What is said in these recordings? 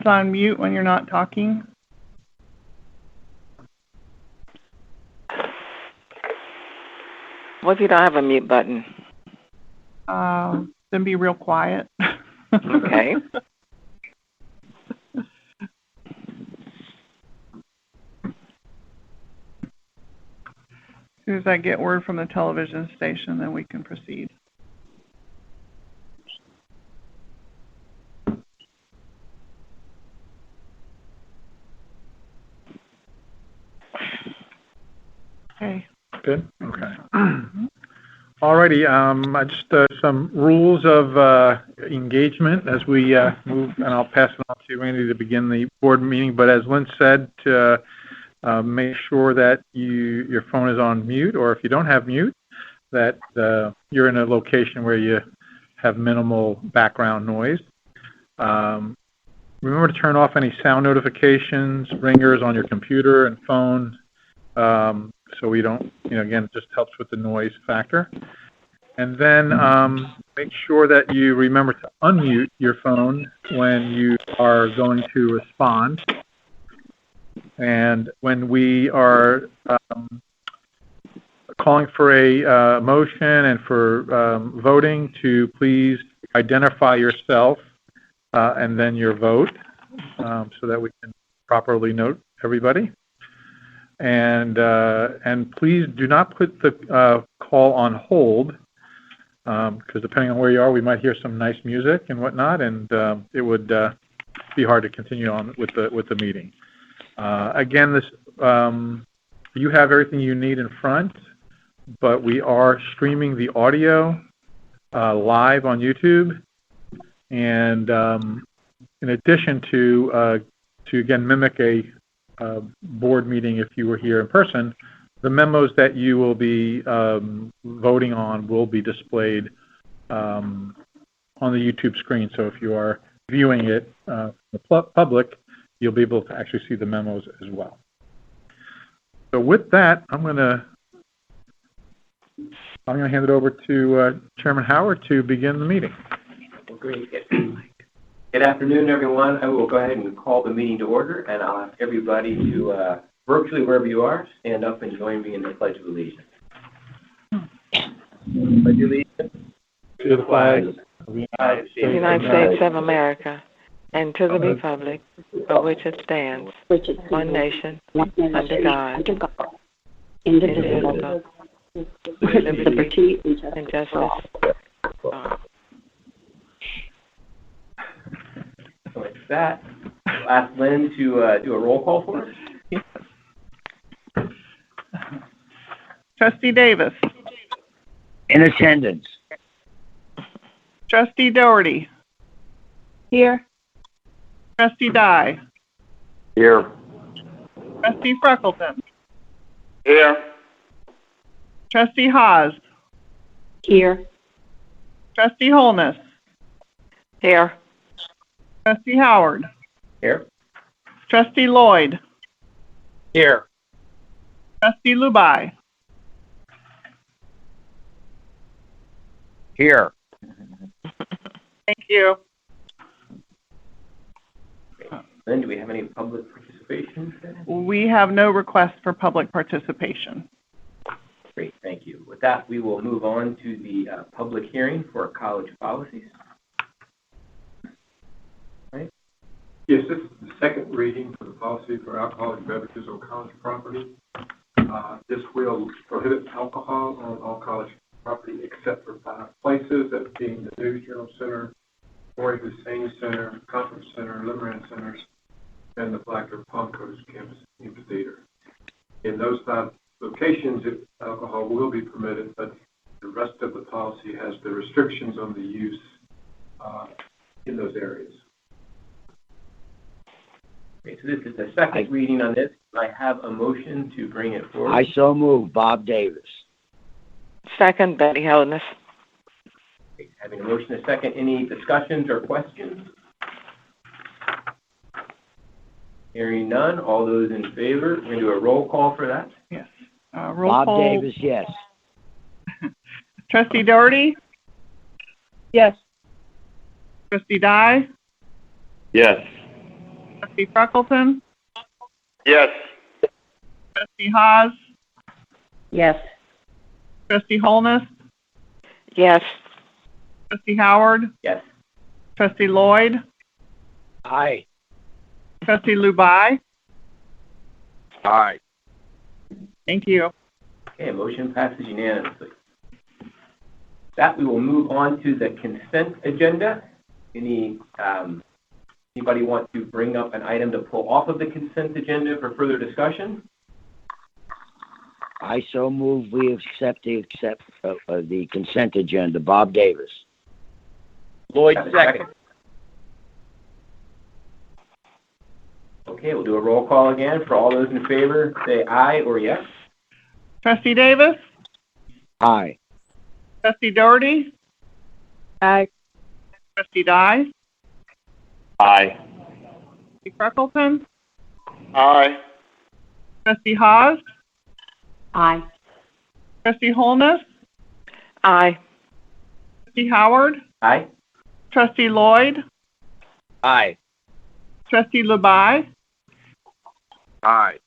It's on mute when you're not talking. What if you don't have a mute button? Then be real quiet. Okay. As soon as I get word from the television station, then we can proceed. Okay. Good? Okay. Alrighty, just some rules of engagement as we move, and I'll pass it on to Randy to begin the board meeting. But as Lynn said, make sure that your phone is on mute, or if you don't have mute, that you're in a location where you have minimal background noise. Remember to turn off any sound notifications, ringers on your computer and phone, so we don't, again, it just helps with the noise factor. And then make sure that you remember to unmute your phone when you are going to respond. And when we are calling for a motion and for voting, to please identify yourself and then your vote, so that we can properly note everybody. And please do not put the call on hold, because depending on where you are, we might hear some nice music and whatnot, and it would be hard to continue on with the meeting. Again, this you have everything you need in front, but we are streaming the audio live on YouTube, and in addition to again mimic a board meeting if you were here in person, the memos that you will be voting on will be displayed on the YouTube screen. So if you are viewing it the public, you'll be able to actually see the memos as well. So with that, I'm going to hand it over to Chairman Howard to begin the meeting. Well, great. Good afternoon, everyone. I will go ahead and call the meeting to order, and I'll ask everybody to, virtually wherever you are, stand up and join me in the Pledge of Allegiance. Pledge of Allegiance To the flag of the United States of America, and to the republic for which it stands, one nation, under God, indivisible, with liberty and justice. So with that, I'll ask Lynn to do a roll call for us. Yes. Trustee Davis. In attendance. Trustee Doherty. Here. Trustee Dye. Here. Trustee Freckleton. Here. Trustee Haas. Here. Trustee Holness. Here. Trustee Howard. Here. Trustee Lloyd. Here. Trustee Lubai. Here. Thank you. Lynn, do we have any public participation today? We have no request for public participation. Great, thank you. With that, we will move on to the public hearing for college policies. Right. Yes, this is the second reading for the policy for alcoholic beverages on college property. This will prohibit alcohol on all college property except for 5 places, that being the News Journal Center, Maury Hussein Center, Conference Center, Limerand Centers, and the Blacker Palmcoast Campus Amphitheater. In those 5 locations, alcohol will be permitted, but the rest of the policy has the restrictions on the use in those areas. Okay, so this is the second reading on this. I have a motion to bring it forward. I so move. Bob Davis. Second, Betty Holness. Okay, having a motion and a second, any discussions or questions? Hearing none, all those in favor, we're going to do a roll call for that. Yes. Roll Bob call. Davis, yes. Trustee Doherty. Yes. Trustee Dye. Yes. Trustee Freckleton, Yes. Trustee Haas, Yes. Trustee Holness, Yes. Trustee Howard, Yes. Trustee Lloyd, Aye. Trustee Lubai. Aye. Thank you. Okay, motion passes unanimously. With that, we will move on to the consent agenda. Anybody want to bring up an item to pull off of the consent agenda for further discussion? I so move we accept the consent agenda. Bob Davis. Lloyd, Have a second. Okay, we'll do a roll call again. For all those in favor, say aye or yes. Trustee Davis, Aye. Trustee Doherty, Aye. Trustee Dye, Aye. Trustee Freckleton, Aye. Trustee Haas, Aye. Trustee Holness, Aye. Trustee Howard, Aye. Trustee Lloyd, Aye. Trustee Lubai. Aye.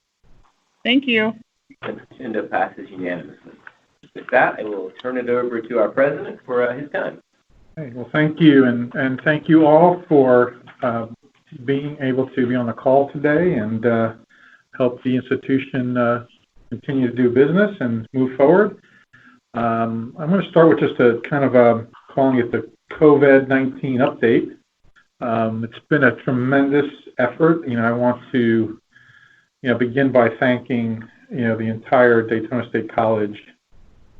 Thank you. Consent agenda passes unanimously. With that, I will turn it over to our president for his time. Okay, well, thank you, and thank you all for being able to be on the call today and help the institution continue to do business and move forward. I'm going to start with just a kind of calling it the COVID-19 update. It's been a tremendous effort. I want to, begin by thanking, the entire Daytona State College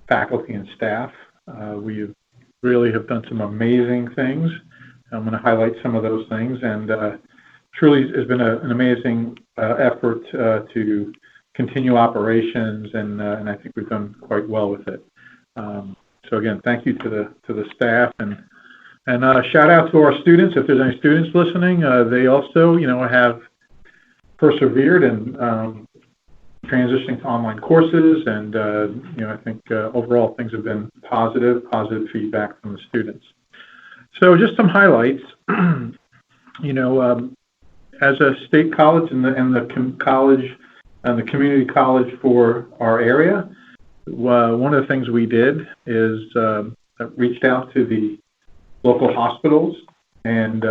faculty and staff. We really have done some amazing things. I'm going to highlight some of those things, and truly has been an amazing effort to continue operations, and I think we've done quite well with it. So again, thank you to the staff, and shout out to our students. If there's any students listening, they also, have persevered and transitioning to online courses, and I think overall things have been positive feedback from the students. So just some highlights. As a state college and the college and the community college for our area, one of the things we did is reached out to the local hospitals, and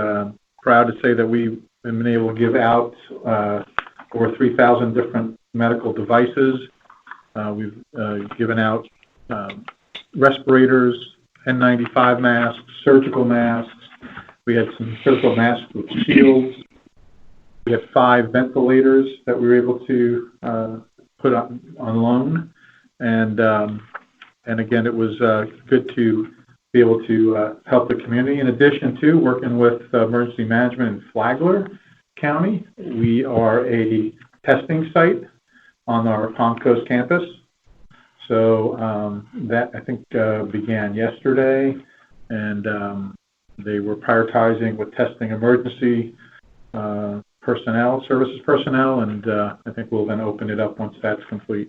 proud to say that we've been able to give out over 3,000 different medical devices. We've given out respirators, N95 masks, surgical masks. We had some surgical masks with shields. We had 5 ventilators that we were able to put on loan. And again, it was good to be able to help the community. In addition to working with emergency management in Flagler County, we are a testing site on our Palm Coast campus. So that, I think, began yesterday, and they were prioritizing with testing emergency personnel, services personnel, and I think we'll then open it up once that's complete.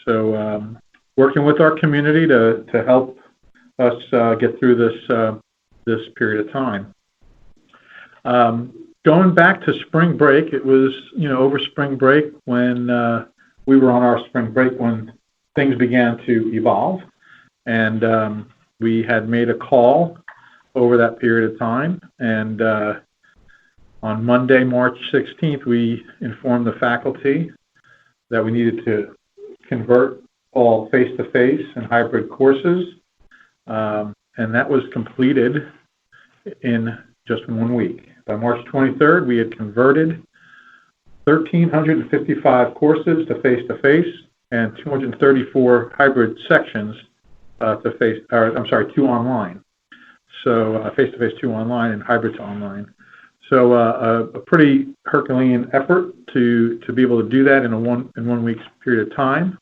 So working with our community to help us get through this period of time. Going back to spring break, it was, over spring break when we were on our spring break when things began to evolve, and we had made a call over that period of time, and on Monday, March 16th, we informed the faculty that we needed to convert all face-to-face and hybrid courses, and that was completed in just 1 week. By March 23rd, we had converted 1,355 courses to face-to-face and 234 hybrid sections to online. So face-to-face to online and hybrid to online. So a pretty Herculean effort to be able to do that in 1 week's period of time.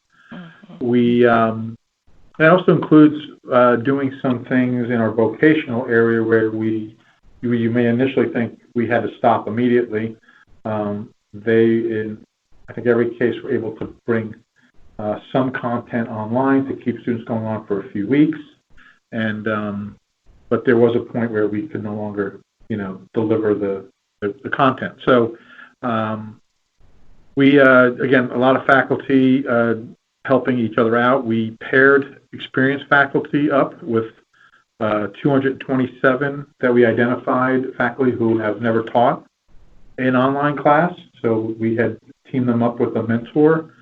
That also includes doing some things in our vocational area where you may initially think we had to stop immediately. They, in I think every case, were able to bring some content online to keep students going on for a few weeks, and but there was a point where we could no longer, deliver the content. So We, again, a lot of faculty helping each other out. We paired experienced faculty up with 227 that we identified faculty who have never taught an online class. So we had teamed them up with a mentor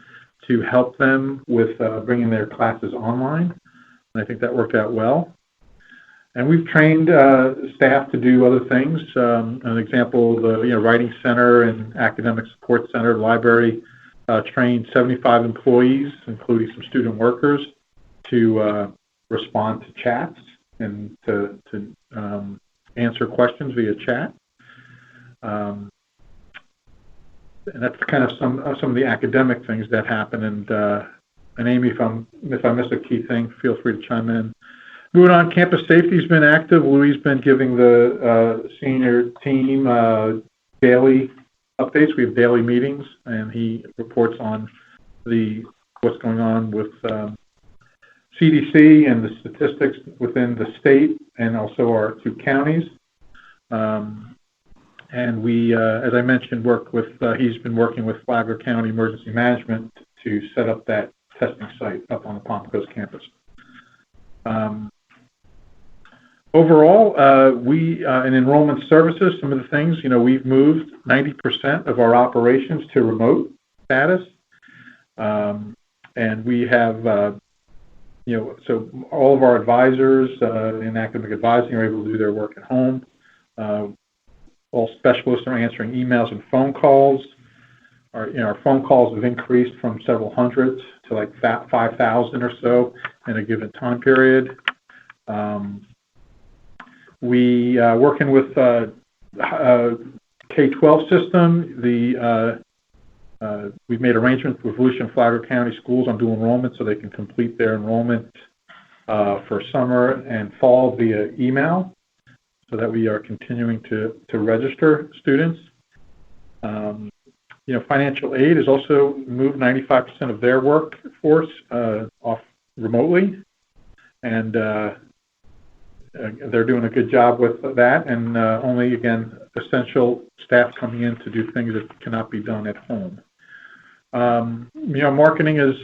to help them with bringing their classes online. And I think that worked out well. And we've trained staff to do other things. An example, the Writing Center and Academic Support Center, library, trained 75 employees, including some student workers, to respond to chats and to answer questions via chat. And that's kind of some of the academic things that happen. And Amy, if I miss a key thing, feel free to chime in. Moving on, campus safety's been active. Louis has been giving the senior team daily updates. We have daily meetings, and he reports on what's going on with CDC and the statistics within the state and also our 2 counties. And we, as I mentioned, he's been working with Flagler County Emergency Management to set up that testing site up on the Palm Coast campus. Overall, in enrollment services, some of the things, we've moved 90% of our operations to remote status. And we have, so all of our advisors in academic advising are able to do their work at home. All specialists are answering emails and phone calls. Our phone calls have increased from several hundreds to like 5,000 or so in a given time period. We working with K-12 system. We've made arrangements with Volusia and Flagler County schools on dual enrollment so they can complete their enrollment for summer and fall via email, so that we are continuing to register students. Financial aid has also moved 95% of their workforce off remotely, and they're doing a good job with that, and only, again, essential staff coming in to do things that cannot be done at home. Marketing has,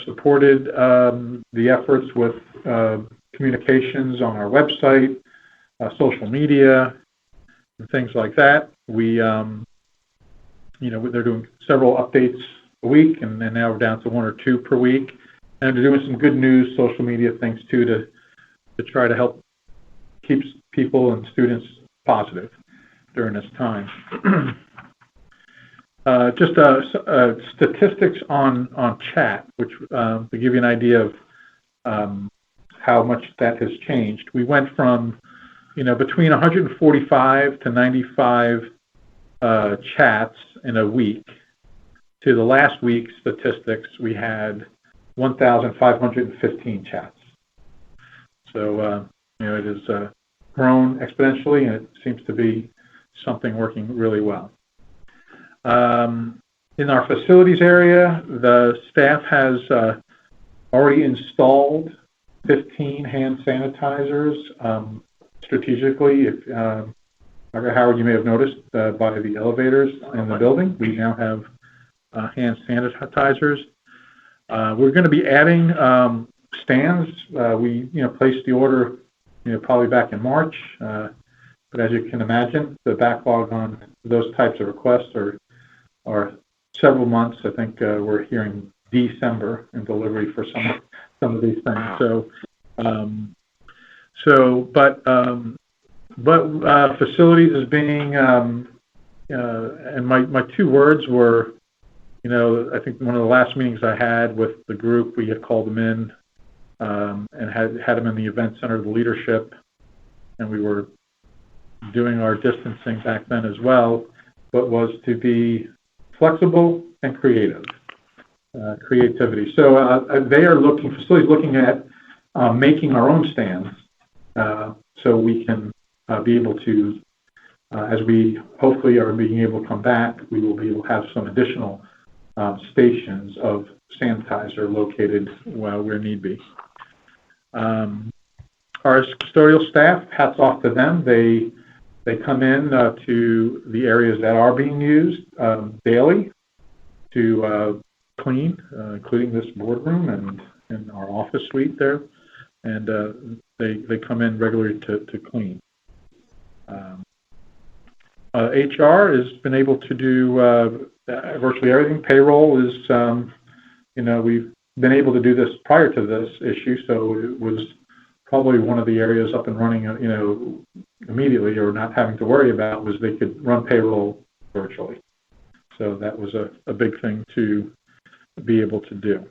supported the efforts with communications on our website, social media, and things like that. They're doing several updates a week, and now we're down to 1 or 2 per week. And they're doing some good news social media things too to try to help keep people and students positive during this time. Just statistics on chat, which to give you an idea of how much that has changed. We went from between 145 to 95 chats in a week to the last week's statistics. We had 1,515 chats. So, it has grown exponentially, and it seems to be something working really well. In our facilities area, the staff has already installed 15 hand sanitizers strategically. Howard, you may have noticed by the elevators in the building, we now have hand sanitizers. We're going to be adding stands. We placed the order probably back in March, but as you can imagine, the backlog on those types of requests are several months. I think we're hearing December in delivery for some of these things. But facilities is being, and my 2 words were, I think one of the last meetings I had with the group, we had called them in and had them in the event center, the leadership, and we were doing our distancing back then as well, but was to be flexible and creative. Creativity. So they are facilities looking at making our own stands so we can be able to, as we hopefully are being able to come back, we will be able to have some additional stations of sanitizer located where need be. Our custodial staff, hats off to them. They They come in to the areas that are being used daily to clean, including this boardroom and our office suite there. And they come in regularly to clean. HR has been able to do virtually everything. Payroll is, we've been able to do this prior to this issue, so it was probably one of the areas up and running, immediately, or not having to worry about, was they could run payroll virtually. So that was a big thing to be able to do.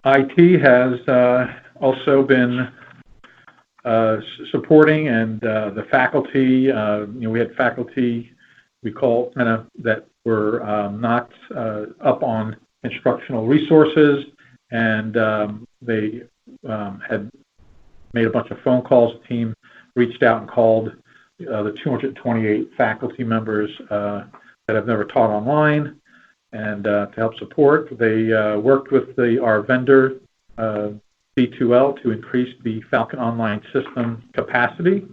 IT has also been supporting, and the faculty, we had faculty we call that were not up on instructional resources, and they had made a bunch of phone calls. The team reached out and called the 228 faculty members that have never taught online, and to help support. They worked with our vendor, D2L, to increase the Falcon Online system capacity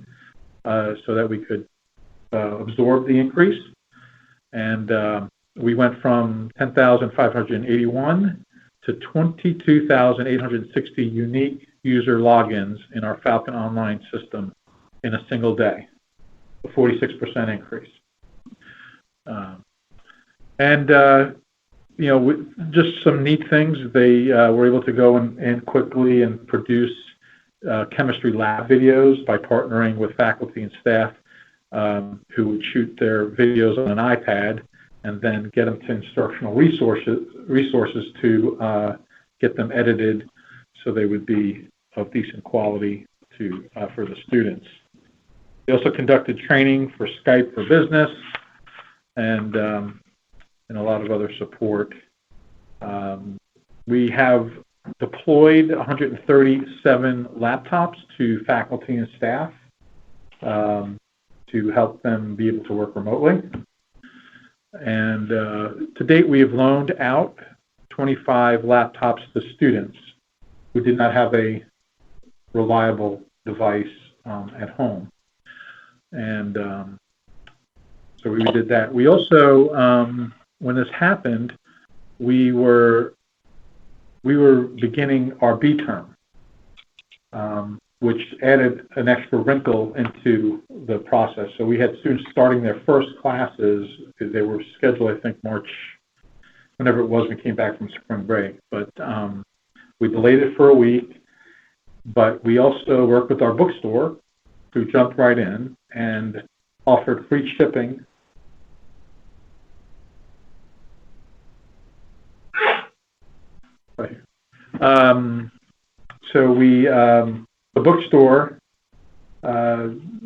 so that we could absorb the increase. And we went from 10,581 to 22,860 unique user logins in our Falcon Online system in a single day, a 46% increase. Just some neat things. They were able to go in quickly and produce chemistry lab videos by partnering with faculty and staff who would shoot their videos on an iPad and then get them to instructional resources to get them edited so they would be of decent quality for the students. They also conducted training for Skype for Business and a lot of other support. We have deployed 137 laptops to faculty and staff to help them be able to work remotely. And to date, we have loaned out 25 laptops to students who did not have a reliable device at home. And so we did that. We also, when this happened, we were beginning our B term, which added an extra wrinkle into the process. So we had students starting their first classes. They were scheduled, I think, March, whenever it was we came back from spring break. But we delayed it for a week. But we also worked with our bookstore, who jumped right in and offered free shipping. Right. So the bookstore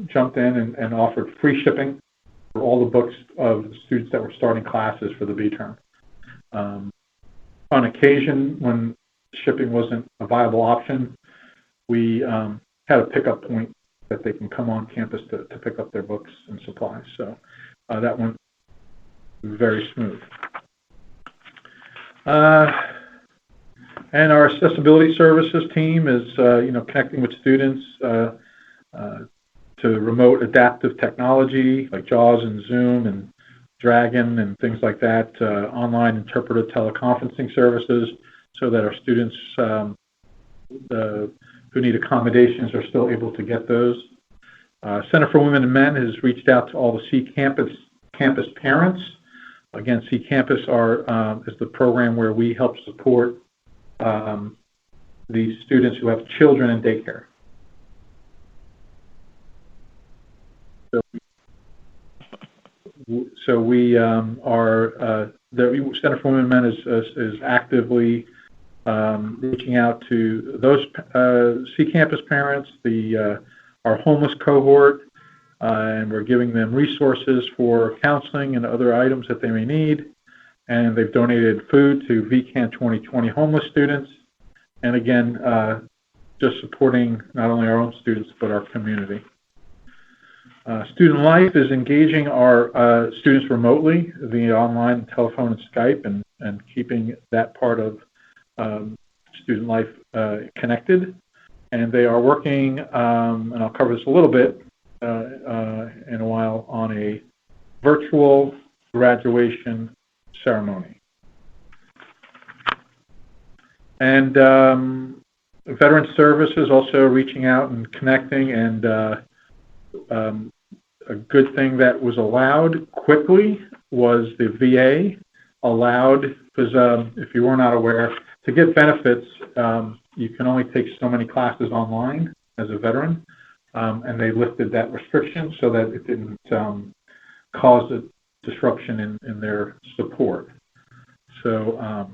jumped in and offered free shipping for all the books of the students that were starting classes for the B term. On occasion, when shipping wasn't a viable option, we had a pickup point that they can come on campus to pick up their books and supplies. So that went very smooth. And our accessibility services team is, connecting with students to remote adaptive technology like JAWS and Zoom and Dragon and things like that, online interpretive teleconferencing services, so that our students who need accommodations are still able to get those. Center for Women and Men has reached out to all the C campus parents. Again, C Campus is the program where we help support these students who have children in daycare. So we the Center for Women and Men is actively reaching out to those C Campus parents, our homeless cohort, and we're giving them resources for counseling and other items that they may need. And they've donated food to VCAN 2020 homeless students. And again, just supporting not only our own students, but our community. Student Life is engaging our students remotely via online, telephone, and Skype, and keeping that part of Student Life connected. and they are working, and I'll cover this a little bit in a while, on a virtual graduation ceremony. And Veteran Services also reaching out and connecting, and a good thing that was allowed quickly was the VA allowed, because if you were not aware, to get benefits, you can only take so many classes online as a veteran, and they lifted that restriction so that it didn't cause a disruption in their support. So,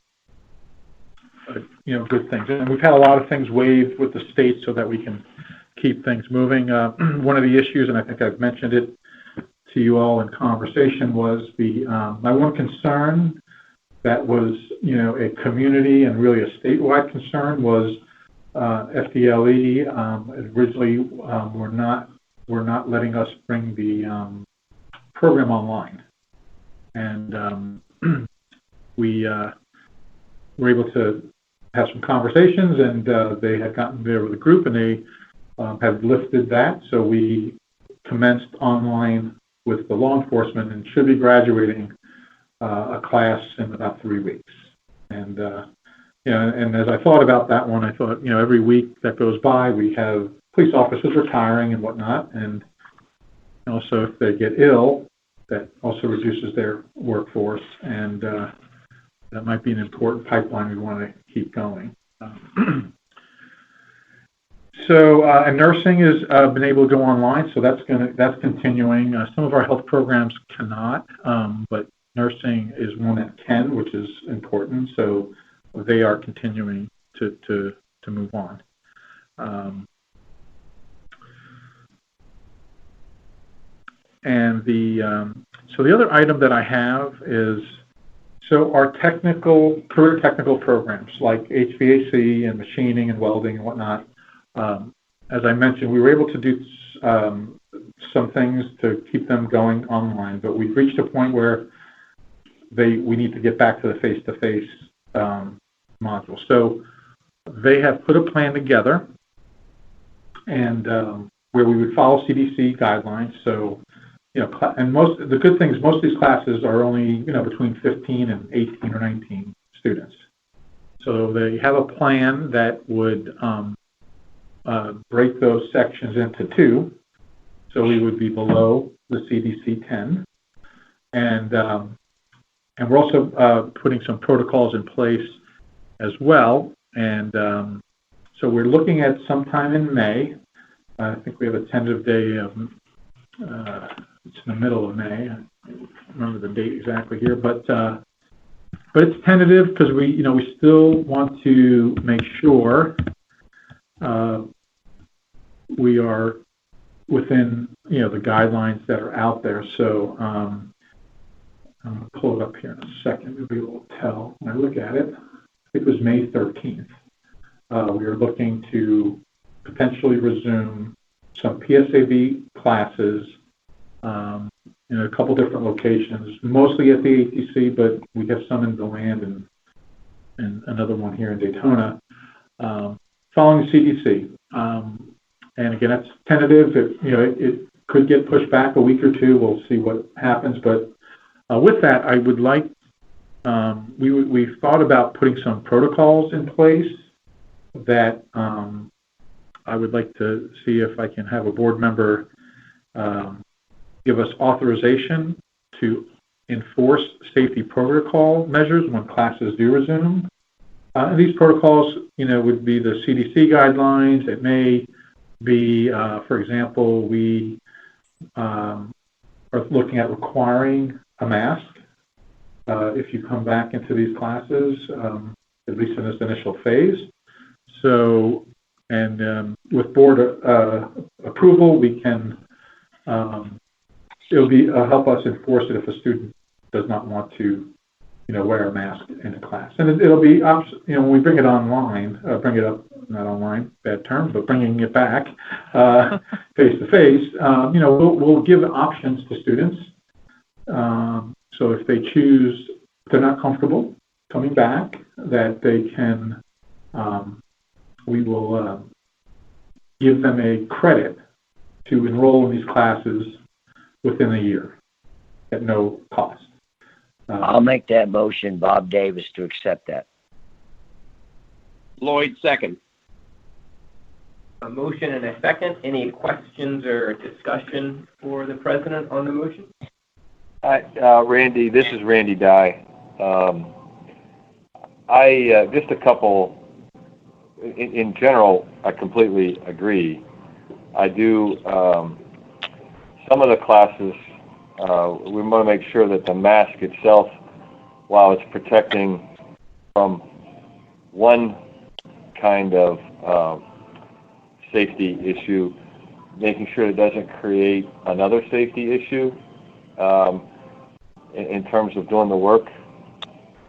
good things. And we've had a lot of things waived with the state so that we can keep things moving. One of the issues, and I think I've mentioned it to you all in conversation, was my one concern that was, a community and really a statewide concern was FDLE originally were not letting us bring the program online, and we were able to have some conversations, and they had gotten there with a group, and they have lifted that, so we commenced online with the law enforcement and should be graduating a class in about 3 weeks. And and as I thought about that one, I thought, every week that goes by, we have police officers retiring and whatnot, and also if they get ill, that also reduces their workforce, and that might be an important pipeline we want to keep going. So, and nursing has been able to go online, so that's continuing. Some of our health programs cannot, but nursing is one that can, which is important. So they are continuing to move on. And so the other item that I have is, so our career technical programs like HVAC and machining and welding and whatnot, as I mentioned, we were able to do some things to keep them going online, but we've reached a point where we need to get back to the face-to-face module. So they have put a plan together, and where we would follow CDC guidelines. So, and the good thing is most of these classes are only, between 15 and 18 or 19 students. So they have a plan that would break those sections into two. So we would be below the CDC 10. And we're also putting some protocols in place as well. And so we're looking at sometime in May. I think we have a tentative day of, it's in the middle of May. I don't remember the date exactly here, but it's tentative because we still want to make sure we are within, the guidelines that are out there. So I'm going to pull it up here in a second. Maybe we'll tell when I look at it. I think it was May 13th. We are looking to potentially resume some PSAB classes in a couple different locations, mostly at the ATC, but we have some in DeLand and another one here in Daytona, following CDC. And again, that's tentative. It could get pushed back a week or two. We'll see what happens. But with that, I would like, we've thought about putting some protocols in place that I would like to see if I can have a board member give us authorization to enforce safety protocol measures when classes do resume. And these protocols, would be the CDC guidelines. It may be, for example, we are looking at requiring a mask if you come back into these classes, at least in this initial phase. So, and with board approval, we can, it'll be help us enforce it if a student does not want to, wear a mask in a class. And it'll be, when we bring it online, bring it up, not online, bad term, but bringing it back face to face, we'll give options to students. So if they choose, if they're not comfortable coming back, that they can, we will give them a credit to enroll in these classes within a year at no cost. I'll make that motion, Bob Davis, to accept that. Lloyd, second. A motion and a second. Any questions or discussion for the president on the motion? Randy, this is Randy Dye. Just a couple, in general, I completely agree. I do, some of the classes, we want to make sure that the mask itself, while it's protecting from one kind of safety issue, making sure it doesn't create another safety issue in terms of doing the work.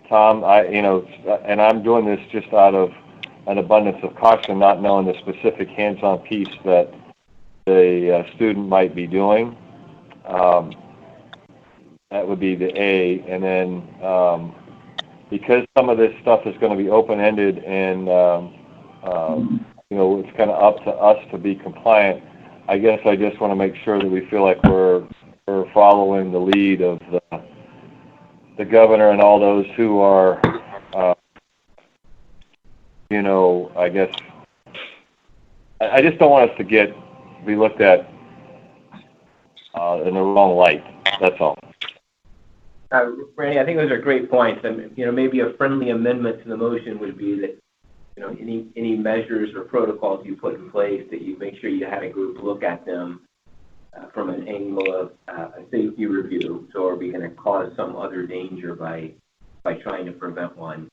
Tom, and I'm doing this just out of an abundance of caution, not knowing the specific hands-on piece that the student might be doing. That would be the A. And then because some of this stuff is going to be open-ended and, it's kind of up to us to be compliant, I guess I just want to make sure that we feel like we're following the lead of the governor and all those who are, I guess, I just don't want us to be looked at in the wrong light. That's all. Randy, I think those are great points. And, maybe a friendly amendment to the motion would be that, any measures or protocols you put in place, that you make sure you had a group look at them from an angle of a safety review. So are we going to cause some other danger by trying to prevent one?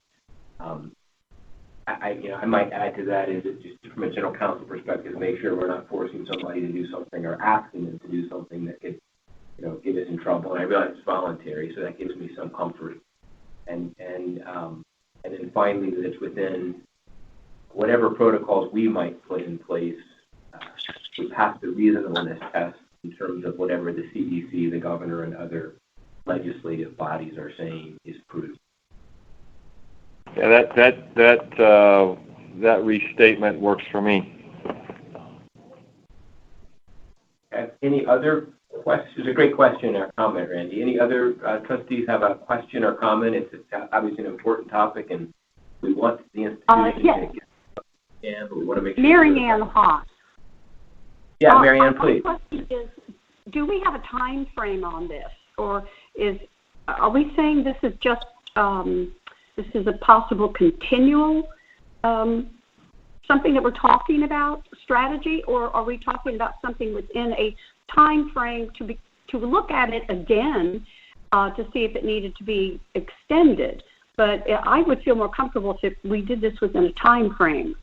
I might add to that is just from a general counsel perspective, make sure we're not forcing somebody to do something or asking them to do something that could, get us in trouble. And I realize it's voluntary, so that gives me some comfort. And then finally, that it's within whatever protocols we might put in place, we pass the reasonableness test in terms of whatever the CDC, the governor, and other legislative bodies are saying is prudent. Yeah, that restatement works for me. Any other questions? It's a great question or comment, Randy. Any other trustees have a question or comment? It's obviously an important topic, and we want the institution to get but we want to make sure. Mary Ann Haas. Yeah, Mary Ann, please. My question is, do we have a time frame on this, or are we saying this is just this is a possible continual something that we're talking about, strategy, or are we talking about something within a time frame to look at it again to see if it needed to be extended? But I would feel more comfortable if we did this within a time frame.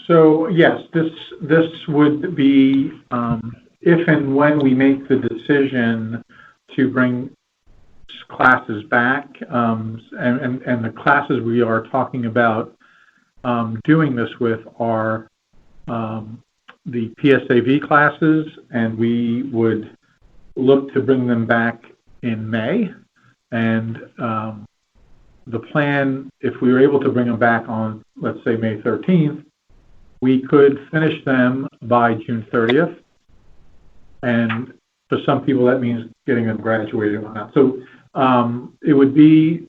So yes, this would be if and when we make the decision to bring classes back, and the classes we are talking about doing this with are the PSAV classes, and we would look to bring them back in May. And the plan, if we were able to bring them back on, let's say, May 13th, we could finish them by June 30th. And for some people, that means getting them graduated and whatnot. So it would be,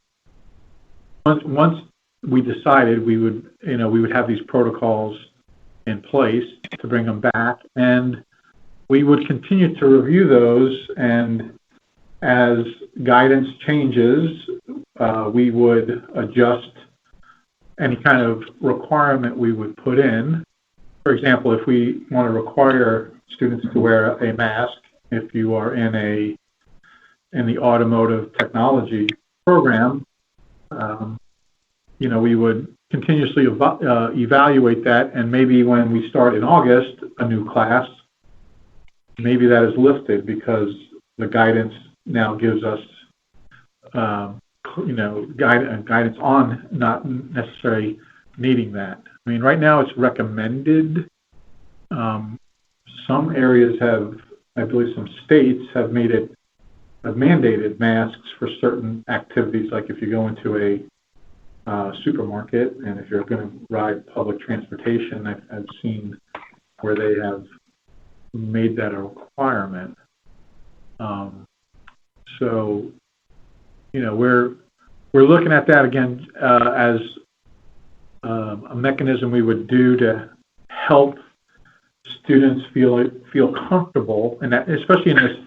once we decided we would have these protocols in place to bring them back, and we would continue to review those, and as guidance changes, we would adjust any kind of requirement we would put in. For example, if we want to require students to wear a mask, if you are in the automotive technology program, we would continuously evaluate that, and maybe when we start in August a new class, maybe that is lifted because the guidance now gives us guidance on not necessarily needing that. I mean, right now it's recommended. Some areas have, I believe some states have mandated masks for certain activities, like if you go into supermarket, and if you're going to ride public transportation, I've seen where they have made that a requirement. So, we're looking at that again as a mechanism we would do to help students feel comfortable, and that, especially in this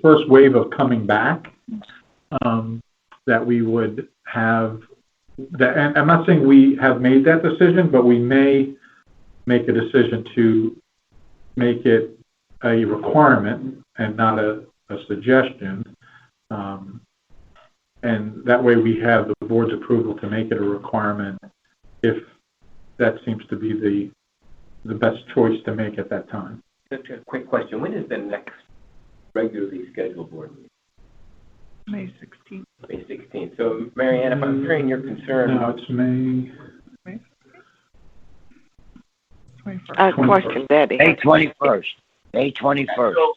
first wave of coming back, that we would have that. And I'm not saying we have made that decision, but we may make a decision to make it a requirement and not a suggestion. And that way we have the board's approval to make it a requirement if that seems to be the best choice to make at that time. Just a quick question. When is the next regularly scheduled board meeting? May 16th. May 16th. So, Mary Ann, if I'm hearing your concern... No, it's May 21st. Question, Betty. May 21st. May 21st. So,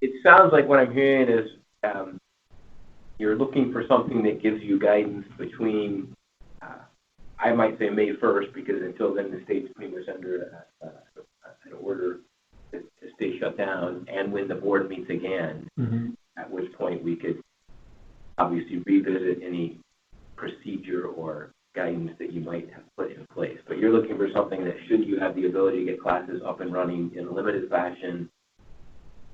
it sounds like what I'm hearing is you're looking for something that gives you guidance between, I might say May 1st, because until then the state's pretty much under an order to stay shut down, and when the board meets again, at which point we could obviously revisit any procedure or guidance that you might have put in place. But you're looking for something that, should you have the ability to get classes up and running in a limited fashion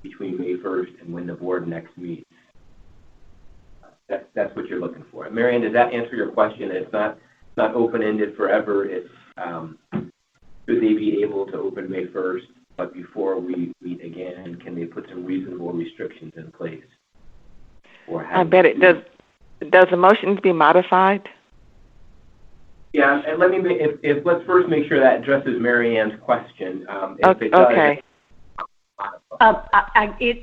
between May 1st and when the board next meets. That's what you're looking for. Mary Ann, does that answer your question? It's not open-ended forever. It's should they be able to open May 1st, but before we meet again, can they put some reasonable restrictions in place? Or I bet it does. Does the motion be modified? Yeah, and let's first make sure that addresses Mary Ann's question. If it does, okay.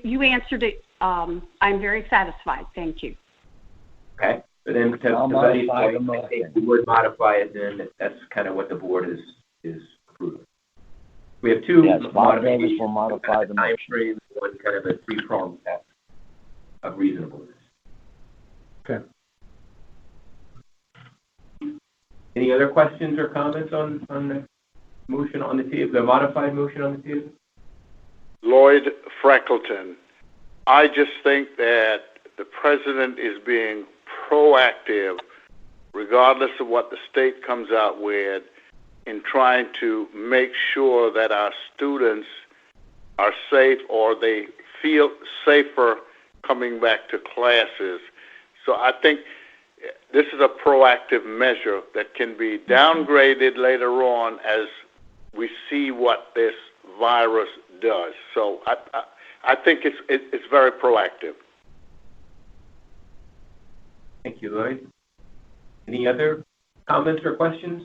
You answered it. I'm very satisfied. Thank you. Okay, but then to Betty's point, I think we would modify it. Then that's kind of what the board is approving. We have two. Yes, Bob Davis will modify the time motion. frame, one kind of a three-pronged test of reasonableness. Okay. Any other questions or comments on the motion on the table, the modified motion on the table? Lloyd Freckleton. I just think that the president is being proactive, regardless of what the state comes out with, in trying to make sure that our students are safe, or they feel safer coming back to classes. So I think this is a proactive measure that can be downgraded later on as we see what this virus does. So I think it's very proactive. Thank you, Lloyd. Any other comments or questions?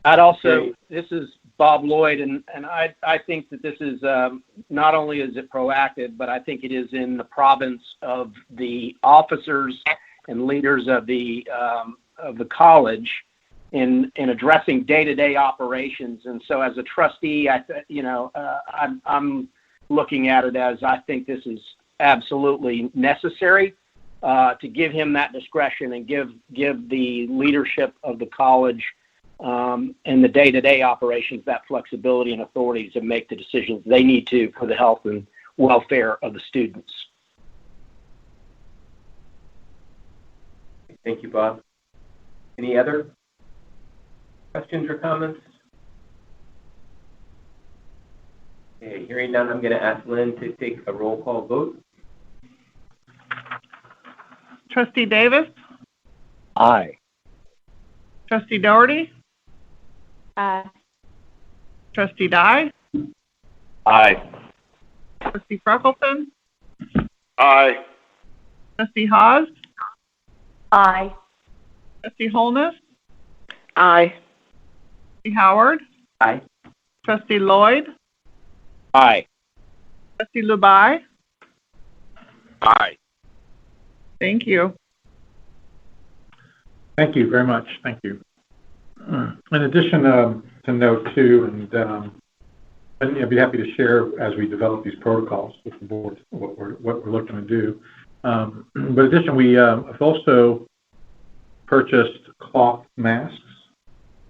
I'd also, this is Bob Lloyd, and I think that this is not only is it proactive, but I think it is in the province of the officers and leaders of the college in addressing day-to-day operations. And so, as a trustee, I'm looking at it as I think this is absolutely necessary to give him that discretion and give the leadership of the college and the day-to-day operations that flexibility and authority to make the decisions they need to for the health and welfare of the students. Thank you, Bob. Any other questions or comments? Okay, hearing none, I'm going to ask Lynn to take a roll call vote. Trustee Davis? Aye. Trustee Doherty? Aye. Trustee Dye? Aye. Trustee Freckleton? Aye. Trustee Haas? Aye. Trustee Holness? Aye. Trustee Howard? Aye. Trustee Lloyd? Aye. Trustee Lubai? Aye. Thank you. Thank you very much. Thank you. In addition to note too, and I'd be happy to share as we develop these protocols with the board what we're looking to do. But in addition, we have also purchased cloth masks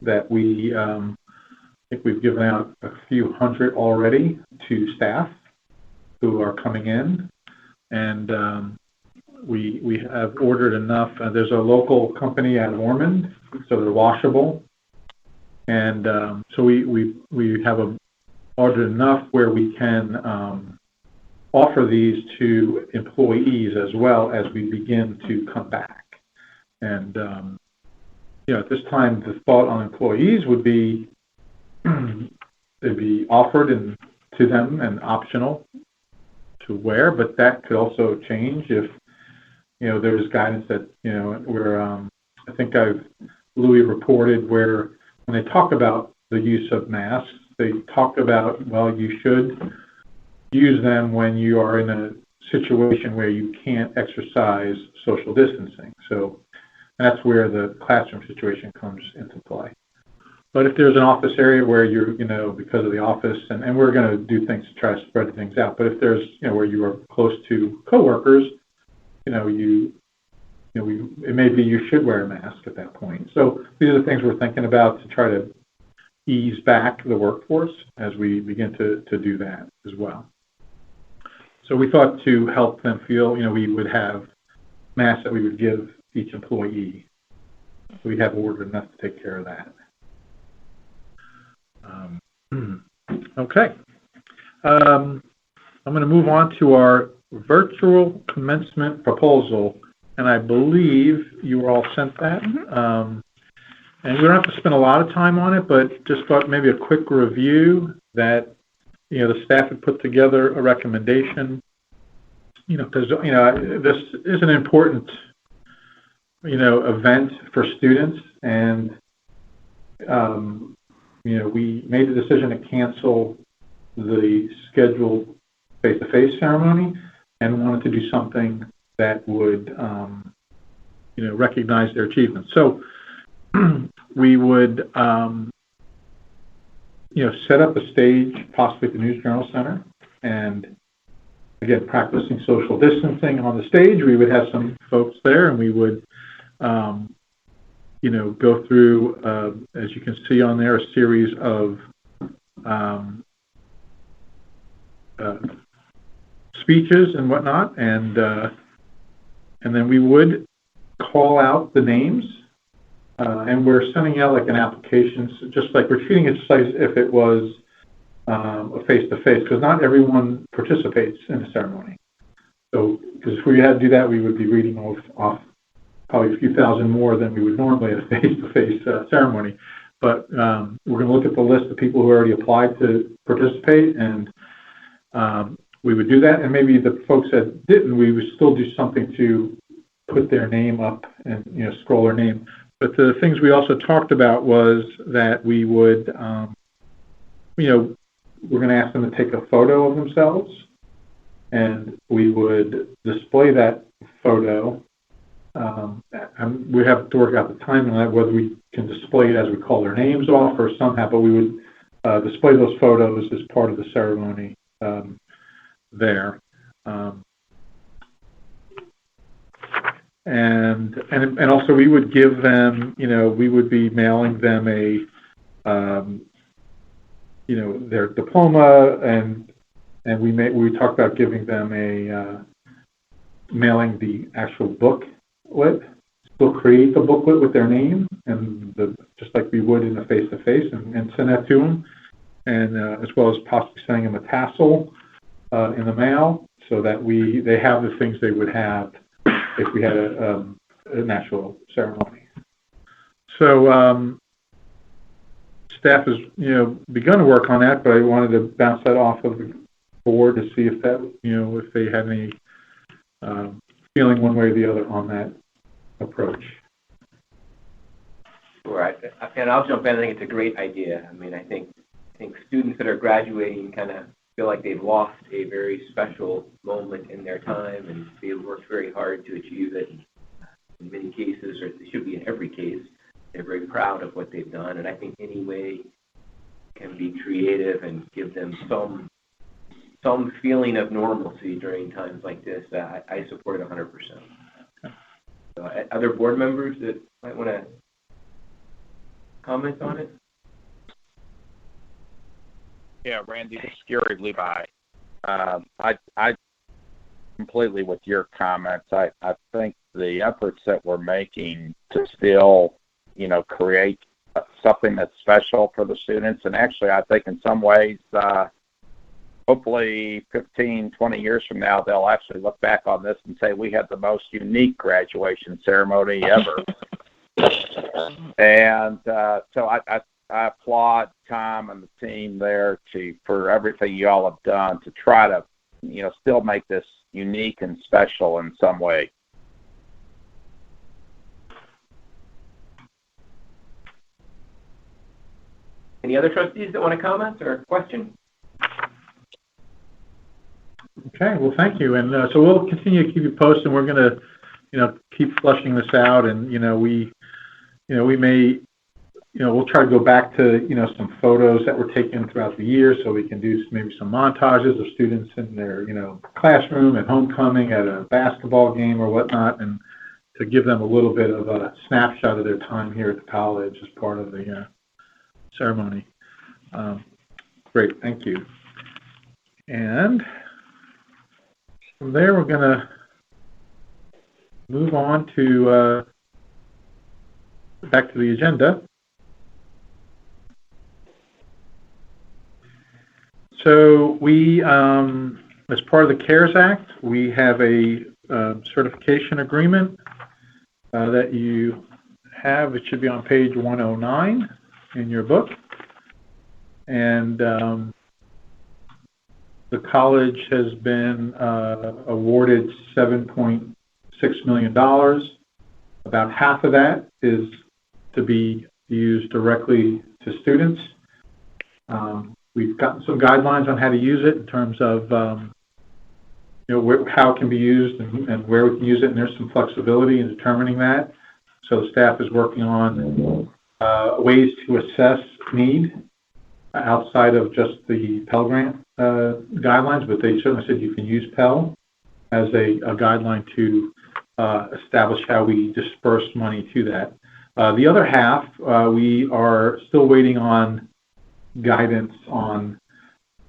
that we I think we've given out a few hundred already to staff who are coming in, and we have ordered enough. There's a local company out of Ormond, so they're washable, and so we have ordered enough where we can offer these to employees as well as we begin to come back. And at this time, the thought on employees would be they'd be offered to them and optional to wear, but that could also change if there was guidance that where I think Louis reported where when they talk about the use of masks, they talk about, well, you should use them when you are in a situation where you can't exercise social distancing. So that's where the classroom situation comes into play. But if there's an office area where you're, because of the office, and we're going to do things to try to spread things out, but if there's, where you are close to coworkers, it may be you should wear a mask at that point. So these are the things we're thinking about to try to ease back the workforce as we begin to do that as well. So we thought to help them feel, we would have masks that we would give each employee. We have ordered enough to take care of that. Okay. I'm going to move on to our virtual commencement proposal, and I believe you were all sent that. And we don't have to spend a lot of time on it, but just thought maybe a quick review that, the staff had put together a recommendation, because, this is an important, event for students, and, we made the decision to cancel the scheduled face-to-face ceremony and wanted to do something that would, recognize their achievements. So we would, set up a stage possibly at the News Journal Center, and again, practicing social distancing on the stage. We would have some folks there, and we would, go through, as you can see on there, a series of speeches and whatnot, and then we would call out the names, and we're sending out like an application, just like we're treating it just like if it was a face-to-face, because not everyone participates in the ceremony. So, because if we had to do that, we would be reading off probably a few thousand more than we would normally at a face-to-face ceremony. But we're going to look at the list of people who already applied to participate, and we would do that. And maybe the folks that didn't, we would still do something to put their name up and scroll their name. But the things we also talked about was that we would, we're going to ask them to take a photo of themselves, and we would display that photo. We have to work out the timing on that, whether we can display it as we call their names off or somehow, but we would display those photos as part of the ceremony there. And also we would give them, we would be mailing them their diploma, and we talked about giving them mailing the actual booklet. We'll create the booklet with their name, and just like we would in a face-to-face, and send that to them, and as well as possibly sending them a tassel in the mail, so that they have the things they would have if we had an actual ceremony. So staff has begun to work on that, but I wanted to bounce that off of the board to see if that if they had any feeling one way or the other on that approach. Sure, and I'll jump in. I think it's a great idea. I mean, I think students that are graduating kind of feel like they've lost a very special moment in their time, and they've worked very hard to achieve it. In many cases, or it should be in every case, they're very proud of what they've done, and I think any way can be creative and give them some some feeling of normalcy during times like this, I support it 100%. So, other board members that might want to comment on it? Yeah, Randy, this is Gary Levi. I completely with your comments. I think the efforts that we're making to still, create something that's special for the students, and actually I think in some ways, hopefully 15, 20 years from now, they'll actually look back on this and say we had the most unique graduation ceremony ever. And so I applaud Tom and the team there for everything you all have done to try to, still make this unique and special in some way. Any other trustees that want to comment or question? Okay, well, thank you. And so we'll continue to keep you posted. We're going to, keep flushing this out, and, we may, we'll try to go back to, some photos that were taken throughout the year so we can do maybe some montages of students in their, classroom, at homecoming, at a basketball game or whatnot, and to give them a little bit of a snapshot of their time here at the college as part of the ceremony. Great, thank you. And from there, we're going to move on to back to the agenda. So we, as part of the CARES Act, we have a certification agreement that you have. It should be on page 109 in your book. And the college has been awarded $7.6 million. About half of that is to be used directly to students. We've gotten some guidelines on how to use it in terms of how it can be used and where we can use it, and there's some flexibility in determining that. So the staff is working on ways to assess need outside of just the Pell Grant guidelines, but they certainly said you can use Pell as a guideline to establish how we disperse money to that. The other half, we are still waiting on guidance on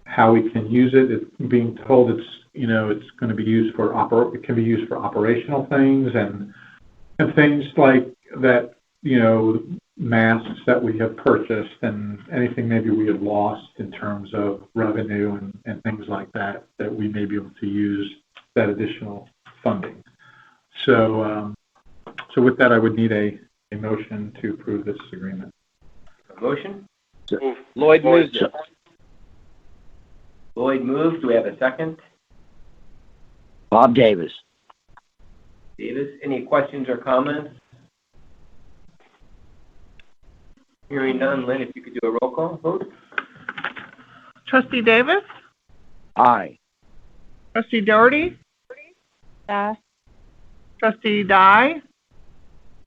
how we can use it. It's being told it's going to be used for it can be used for operational things and things like that, masks that we have purchased and anything maybe we have lost in terms of revenue and things like that we may be able to use that additional funding. So with that, I would need a motion to approve this agreement. A motion? Lloyd moves it. Lloyd moves. Do we have a second? Bob Davis. Davis, any questions or comments? Hearing none, Lynn, if you could do a roll call vote. Trustee Davis? Aye. Trustee Doherty? Aye. Trustee Dye?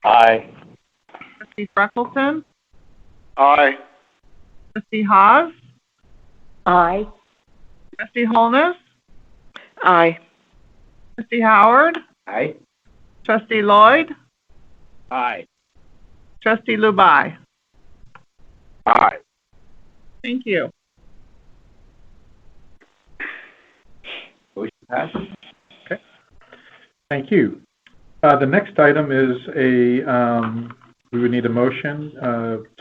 Aye. Trustee Freckleton? Aye. Trustee Haas? Aye. Trustee Holness? Aye. Trustee Howard? Aye. Trustee Lloyd? Aye. Trustee Lubai? Aye. Thank you. Motion passes. Okay. Thank you. The next item is we would need a motion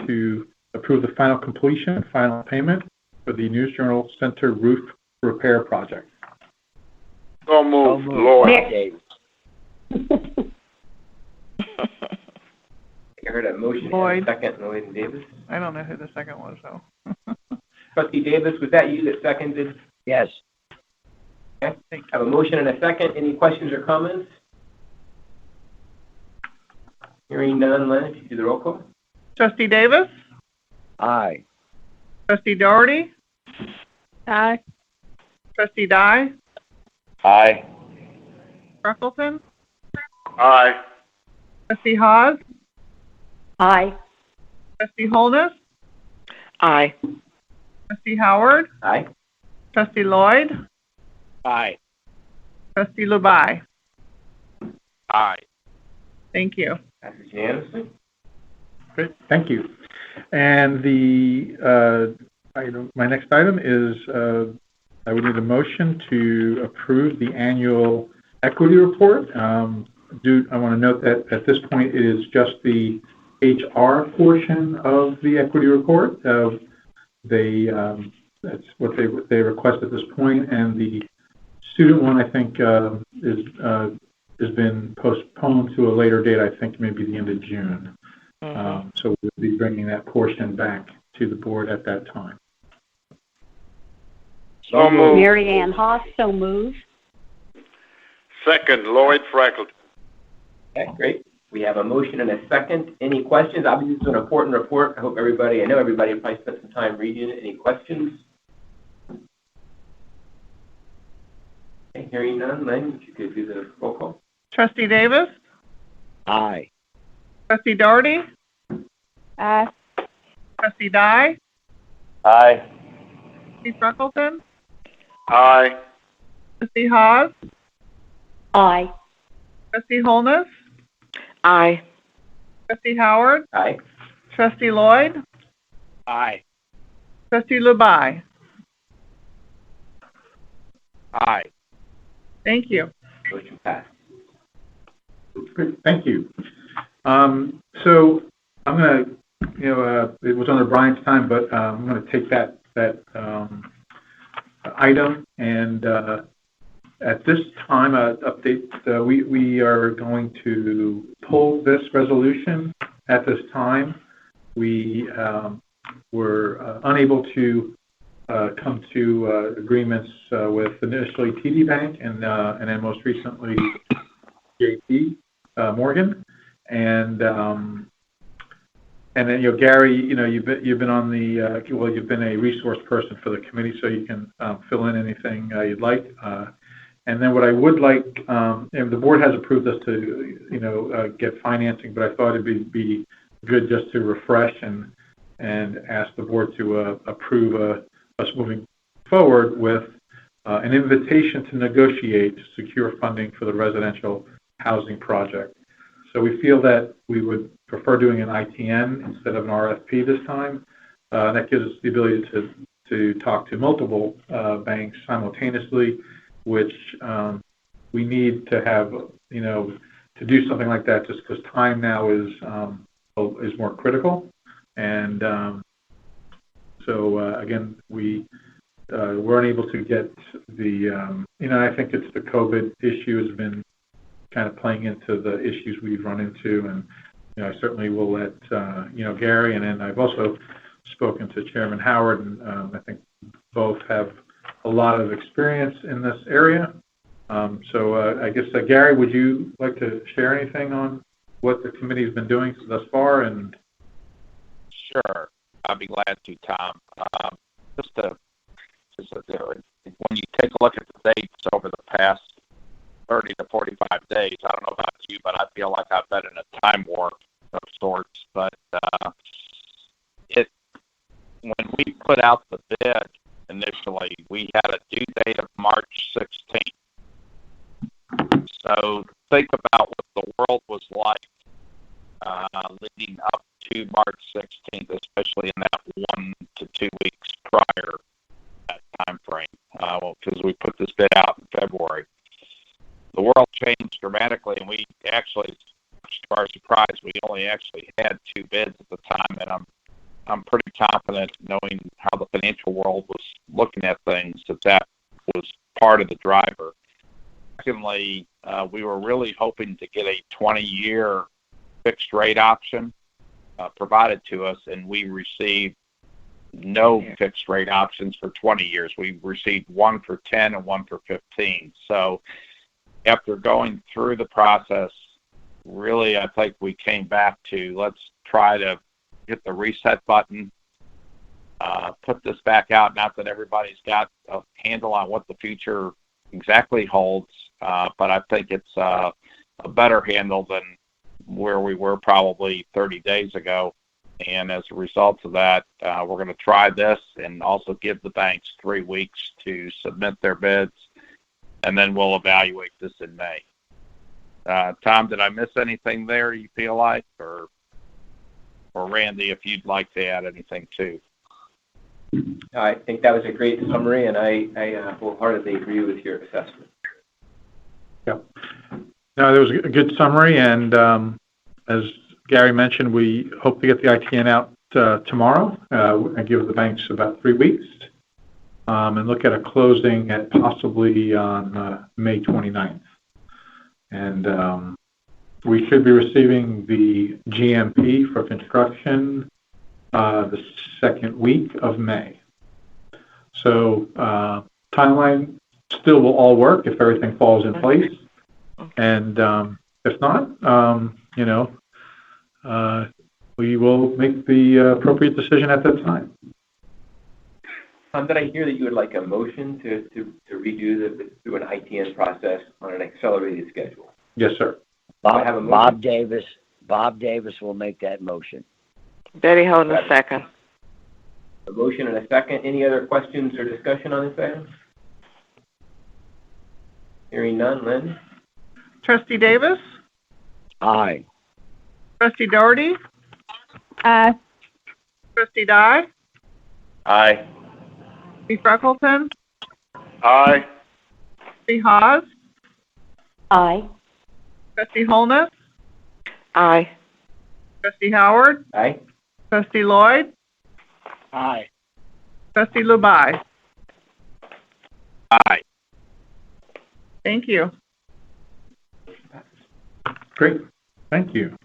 to approve the final completion and final payment for the News Journal Center roof repair project. So moved, Lloyd. Davis. I heard a motion Lloyd. and a second, Lloyd and Davis. I don't know who the second was, though. Trustee Davis, was that you that seconded? Yes. Okay. I have a motion and a second. Any questions or comments? Hearing none, Lynn, if you could do the roll call. Trustee Davis? Aye. Trustee Doherty? Aye. Trustee Dye? Aye. Freckleton? Aye. Trustee Haas? Aye. Trustee Holness? Aye. Trustee Howard? Aye. Trustee Lloyd? Aye. Trustee Lubai. Aye. Thank you. Passes unanimously. Great, thank you. And the my next item is I would need a motion to approve the annual equity report. I want to note that at this point it is just the HR portion of the equity report. That's what they request at this point, and the student one I think has been postponed to a later date. I think maybe the end of June. So we'll be bringing that portion back to the board at that time. So moved. Mary Ann Haas, so move. Second, Lloyd Frackleton. Okay, great. We have a motion and a second. Any questions? Obviously, it's an important report. I know everybody probably spent some time reading it. Any questions? Okay, hearing none. Lynn, if you could do the roll call. Trustee Davis. Aye. Trustee Doherty. Aye. Trustee Dye. Aye. Trustee Freckleton. Aye. Trustee Hawes. Aye. Trustee Holness. Aye. Trustee Howard. Aye. Trustee Lloyd. Aye. Trustee Lubai. Aye. Thank you. Motion passed. Great, thank you. So I'm going to, it was under Brian's time, but I'm going to take that item and at this time, update, we are going to pull this resolution at this time. We were unable to come to agreements with initially TD Bank and then most recently JP Morgan. And then, Gary, you've been on the, you've been a resource person for the committee, so you can fill in anything you'd like. And then what I would like, the board has approved us to, get financing, but I thought it'd be good just to refresh and ask the board to approve us moving forward with an invitation to negotiate to secure funding for the residential housing project. So we feel that we would prefer doing an ITN instead of an RFP this time. That gives us the ability to talk to multiple banks simultaneously, which we need to have, to do something like that just because time now is more critical. And so again, we were unable to get the, I think it's the COVID issue has been kind of playing into the issues we've run into, and I certainly will let Gary, and then I've also spoken to Chairman Howard, and I think both have a lot of experience in this area. So I guess Gary, would you like to share anything on what the committee has been doing thus far? And Sure, I'd be glad to, Tom. When you take a look at the dates over the past 30 to 45 days, I don't know about you, but I feel like I've been in a time warp of sorts. But when we put out the bid initially, we had a due date of March 16th. So think about what the world was like leading up to March 16th, especially in that 1 to 2 weeks prior to that time frame, because we put this bid out in February. The world changed dramatically, and we actually, to our surprise, we only actually had 2 bids at the time, and I'm pretty confident, knowing how the financial world was looking at things, that was part of the driver. Secondly, we were really hoping to get a 20-year fixed rate option provided to us, and we received no fixed rate options for 20 years. We received one for 10 and one for 15. So after going through the process, really, I think we came back to let's try to hit the reset button, put this back out. Not that everybody's got a handle on what the future exactly holds, but I think it's a better handle than where we were probably 30 days ago. And as a result of that, we're going to try this and also give the banks 3 weeks to submit their bids. and then we'll evaluate this in May. Tom, did I miss anything there, you feel like? Or Randy, if you'd like to add anything too. I think that was a great summary, and I wholeheartedly agree with your assessment. Yep. No, that was a good summary, and as Gary mentioned, we hope to get the ITN out tomorrow and give the banks about 3 weeks, and look at a closing at possibly on May 29th. And we should be receiving the GMP for construction the second week of May. So timeline still will all work if everything falls in place. And if not, we will make the appropriate decision at that time. Did I hear that you would like a motion to redo through an ITN process on an accelerated schedule? Yes, sir. Bob Davis will make that motion. Betty Holden, a second. A motion and a second. Any other questions or discussion on this item? Hearing none. Lynn? Trustee Davis? Aye. Trustee Doherty? Aye. Trustee Dye? Aye. Trustee Freckleton? Aye. Trustee Hawes? Aye. Trustee Holness? Aye. Trustee Howard? Aye. Trustee Lloyd? Aye. Trustee Lubai? Aye. Thank you. Great. Thank you.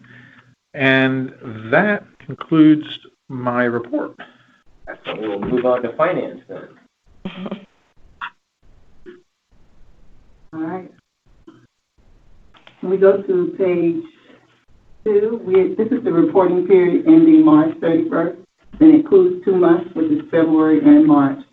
And that concludes my report. Excellent. We'll move on to finance then. All right. We go to page 2. This is the reporting period ending March 31st, and it includes 2 months, which is February and March.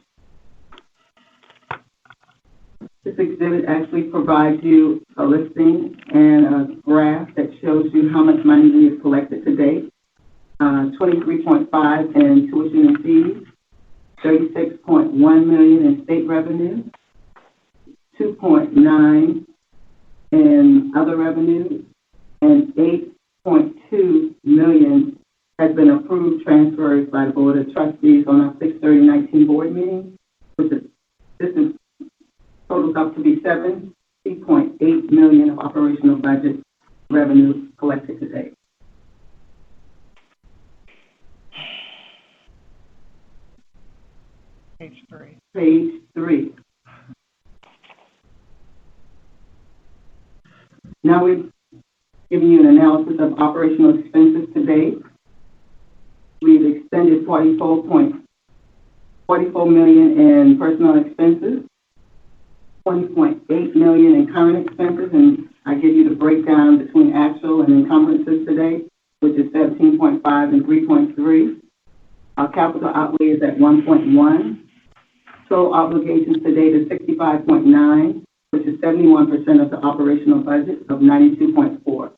This exhibit actually provides you a listing and a graph that shows you how much money we have collected to date. 23.5 in tuition and fees, 36.1 million in state revenue, 2.9 in other revenue, and 8.2 million has been approved transfers by the Board of Trustees on our 6/30/19 board meeting, this totals up to be 70.8 million of operational budget revenue collected to date. Page 3. Page 3. Now we've given you an analysis of operational expenses to date. We've expended $44 million in personnel expenses, $20.8 million in current expenses, and I give you the breakdown between actual and encumbrances today, which is 17.5 and 3.3. Our capital outlay is at 1.1. Total obligations to date is 65.9, which is 71% of the operational budget of 92.4.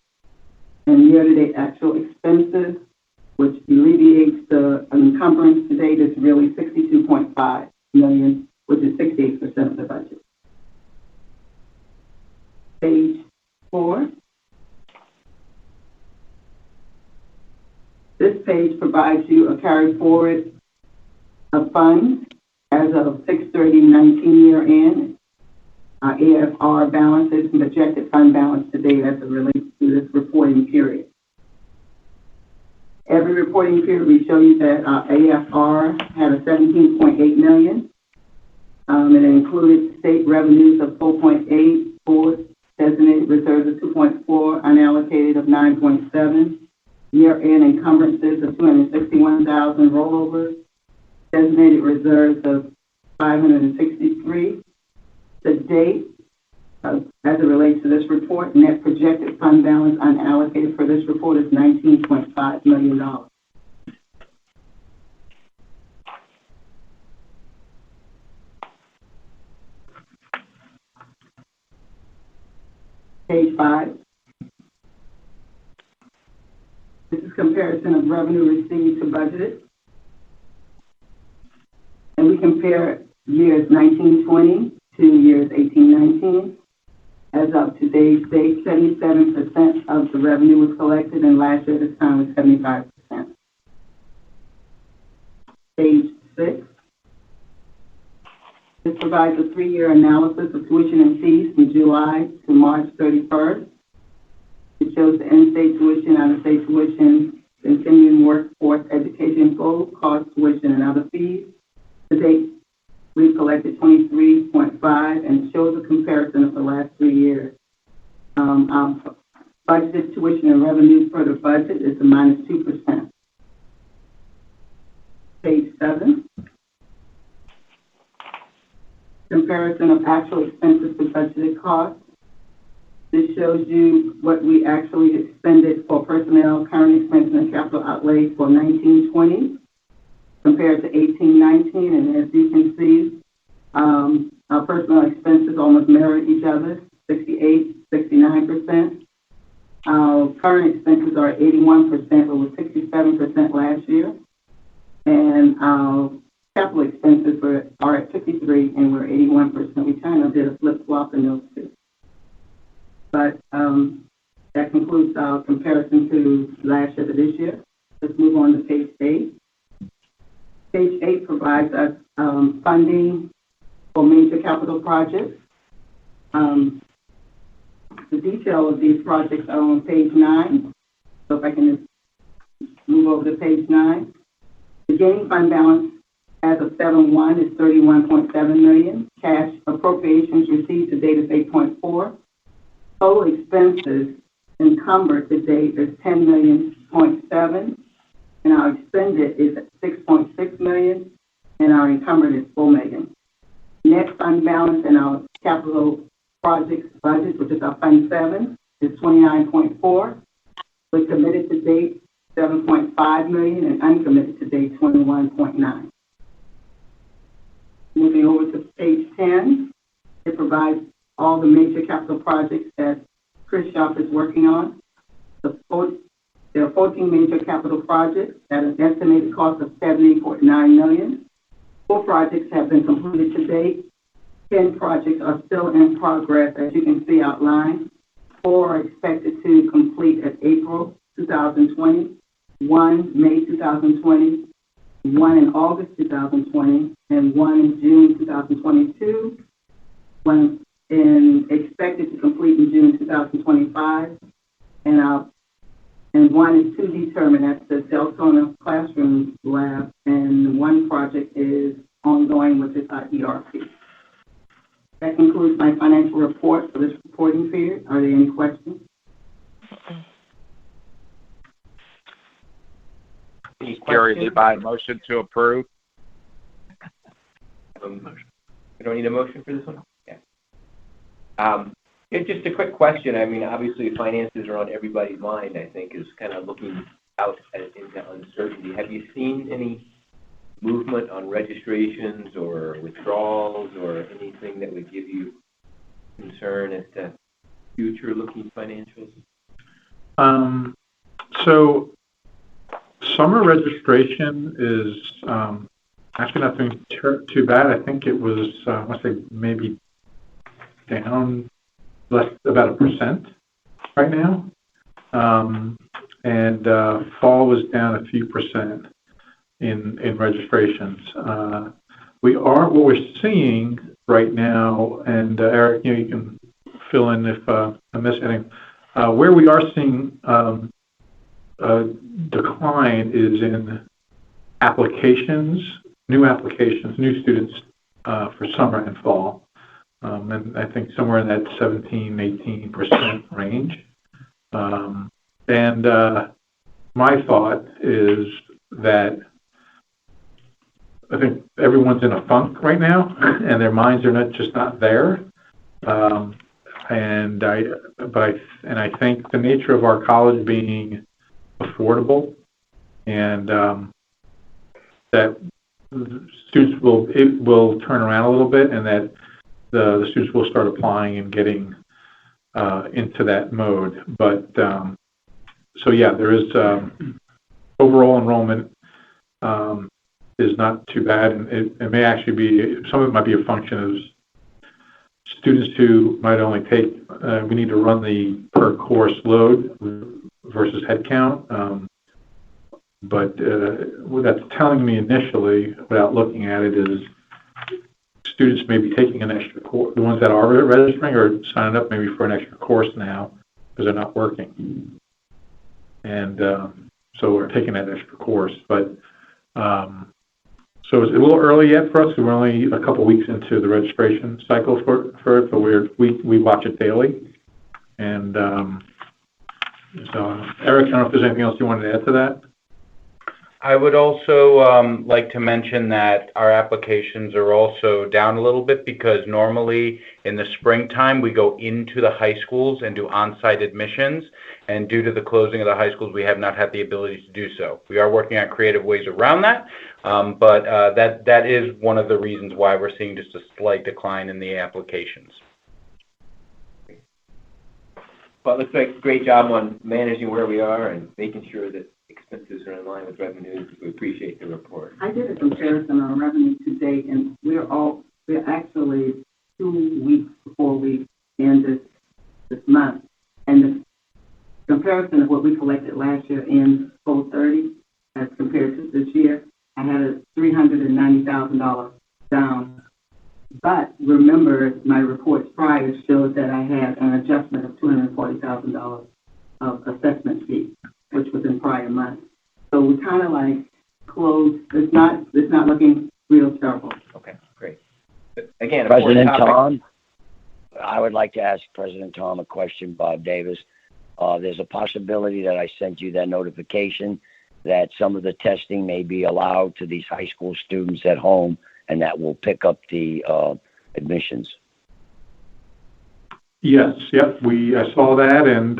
And year-to-date actual expenses, which alleviates the encumbrance to date, is really 62.5 million, which is 68% of the budget. Page 4. This page provides you a carry forward of funds as of 6/30/19 year end. Our AFR balances and projected fund balance today as it relates to this reporting period. Every reporting period we show you that our AFR had a 17.8 million. It included state revenues of 4.8, board designated reserves of 2.4, unallocated of 9.7, year-end encumbrances of 261,000, rollovers, designated reserves of 563. The date, as it relates to this report, net projected fund balance unallocated for this report is $19.5 million. Page 5. This is comparison of revenue received to budgeted. And we compare years 1920 years 18-19. As of today's date, 77% of the revenue was collected, and last year this time was 75%. Page 6. This provides a 3-year analysis of tuition and fees from July to March 31st. It shows the in-state tuition, out-of-state tuition, continuing workforce education, full cost tuition, and other fees. To date, we've collected 23.5 and shows a comparison of the last 3 years. Our budgeted tuition and revenue for the budget is a -2%. Page 7. Comparison of actual expenses to budgeted costs. This shows you what we actually expended for personnel, current expenses, and capital outlay for 19-20 compared to 18-19. And as you can see, our personnel expenses almost mirror each other, 68, 69%. Our current expenses are 81%, but was 67% last year. And our capital expenses are at 53, and we're 81%. We kind of did a flip-flop in those two. But that concludes our comparison to last year to this year. Let's move on to page 8. Page 8 provides us funding for major capital projects. The detail of these projects are on page 9. So if I can just move over to page 9. The beginning fund balance as of 7/1 is $31.7 million. Cash appropriations received to date is $8.4. Total expenses encumbered to date is $10.7 million, and our expended is at $6.6 million, and our encumbered is $4 million. Net fund balance in our capital projects budget, which is our Fund 7, is $29.4. We're committed to date $7.5 million, and uncommitted to date $21.9. Moving over to page 10, it provides all the major capital projects that Chris Sharp is working on. There are 14 major capital projects at an estimated cost of $70.9 million. 4 projects have been completed to date. 10 projects are still in progress, as you can see outlined. 4 are expected to complete at April 2020, 1 May 2020, 1 in August 2020, and 1 in June 2022, 1 expected to complete in June 2025, and 1 is to be determined. That's the Daytona classroom lab, and 1 project is ongoing, which is our ERP. That concludes my financial report for this reporting period. Are there any questions? Gary Levi, motion to approve. We don't need a motion for this one? Yeah. Just a quick question. I mean, obviously, finances are on everybody's mind, I think, is kind of looking out into uncertainty. Have you seen any movement on registrations or withdrawals or anything that would give you concern as to future-looking financials? So summer registration is actually not doing too bad. I think it was, I want to say maybe down about 1% right now. And fall was down a few percent in registrations. What we're seeing right now, and Eric, you can fill in if I miss anything. Where we are seeing a decline is in applications, new students for summer and fall. And I think somewhere in that 17-18% range. And my thought is that I think everyone's in a funk right now, and their minds are not there. And I think the nature of our college being affordable, and that students will turn around a little bit, and that the students will start applying and getting into that mode. But so yeah, there is overall enrollment is not too bad, and it may actually be, some of it might be a function students who might only take, we need to run the per course load versus head count. But what that's telling me initially, without looking at it, is students may be taking an extra course. The ones that are registering are signing up maybe for an extra course now because they're not working. And so we're taking that extra course. But so it's a little early yet for us. We're only a couple weeks into the registration cycle for it, but we watch it daily. And so, Eric, I don't know if there's anything else you wanted to add to that. I would also like to mention that our applications are also down a little bit because normally in the springtime we go into the high schools and do on-site admissions, and due to the closing of the high schools we have not had the ability to do so. We are working on creative ways around that, but that is one of the reasons why we're seeing just a slight decline in the applications. Well, it looks like a great job on managing where we are and making sure that expenses are in line with revenues. We appreciate the report. I did a comparison on revenue to date, and we're actually 2 weeks before we end this month. And the comparison of what we collected last year in 030 as compared to this year, I had a $390,000 down. But remember, my reports prior showed that I had an adjustment of $240,000 of assessment fee, which was in prior months. So we kind of like closed. It's not looking real terrible. Okay, great. But again, President Tom, I would like to ask President Tom a question, Bob Davis. There's a possibility that I sent you that notification that some of the testing may be allowed to these high school students at home, and that will pick up the admissions. Yes, yep, I saw that, and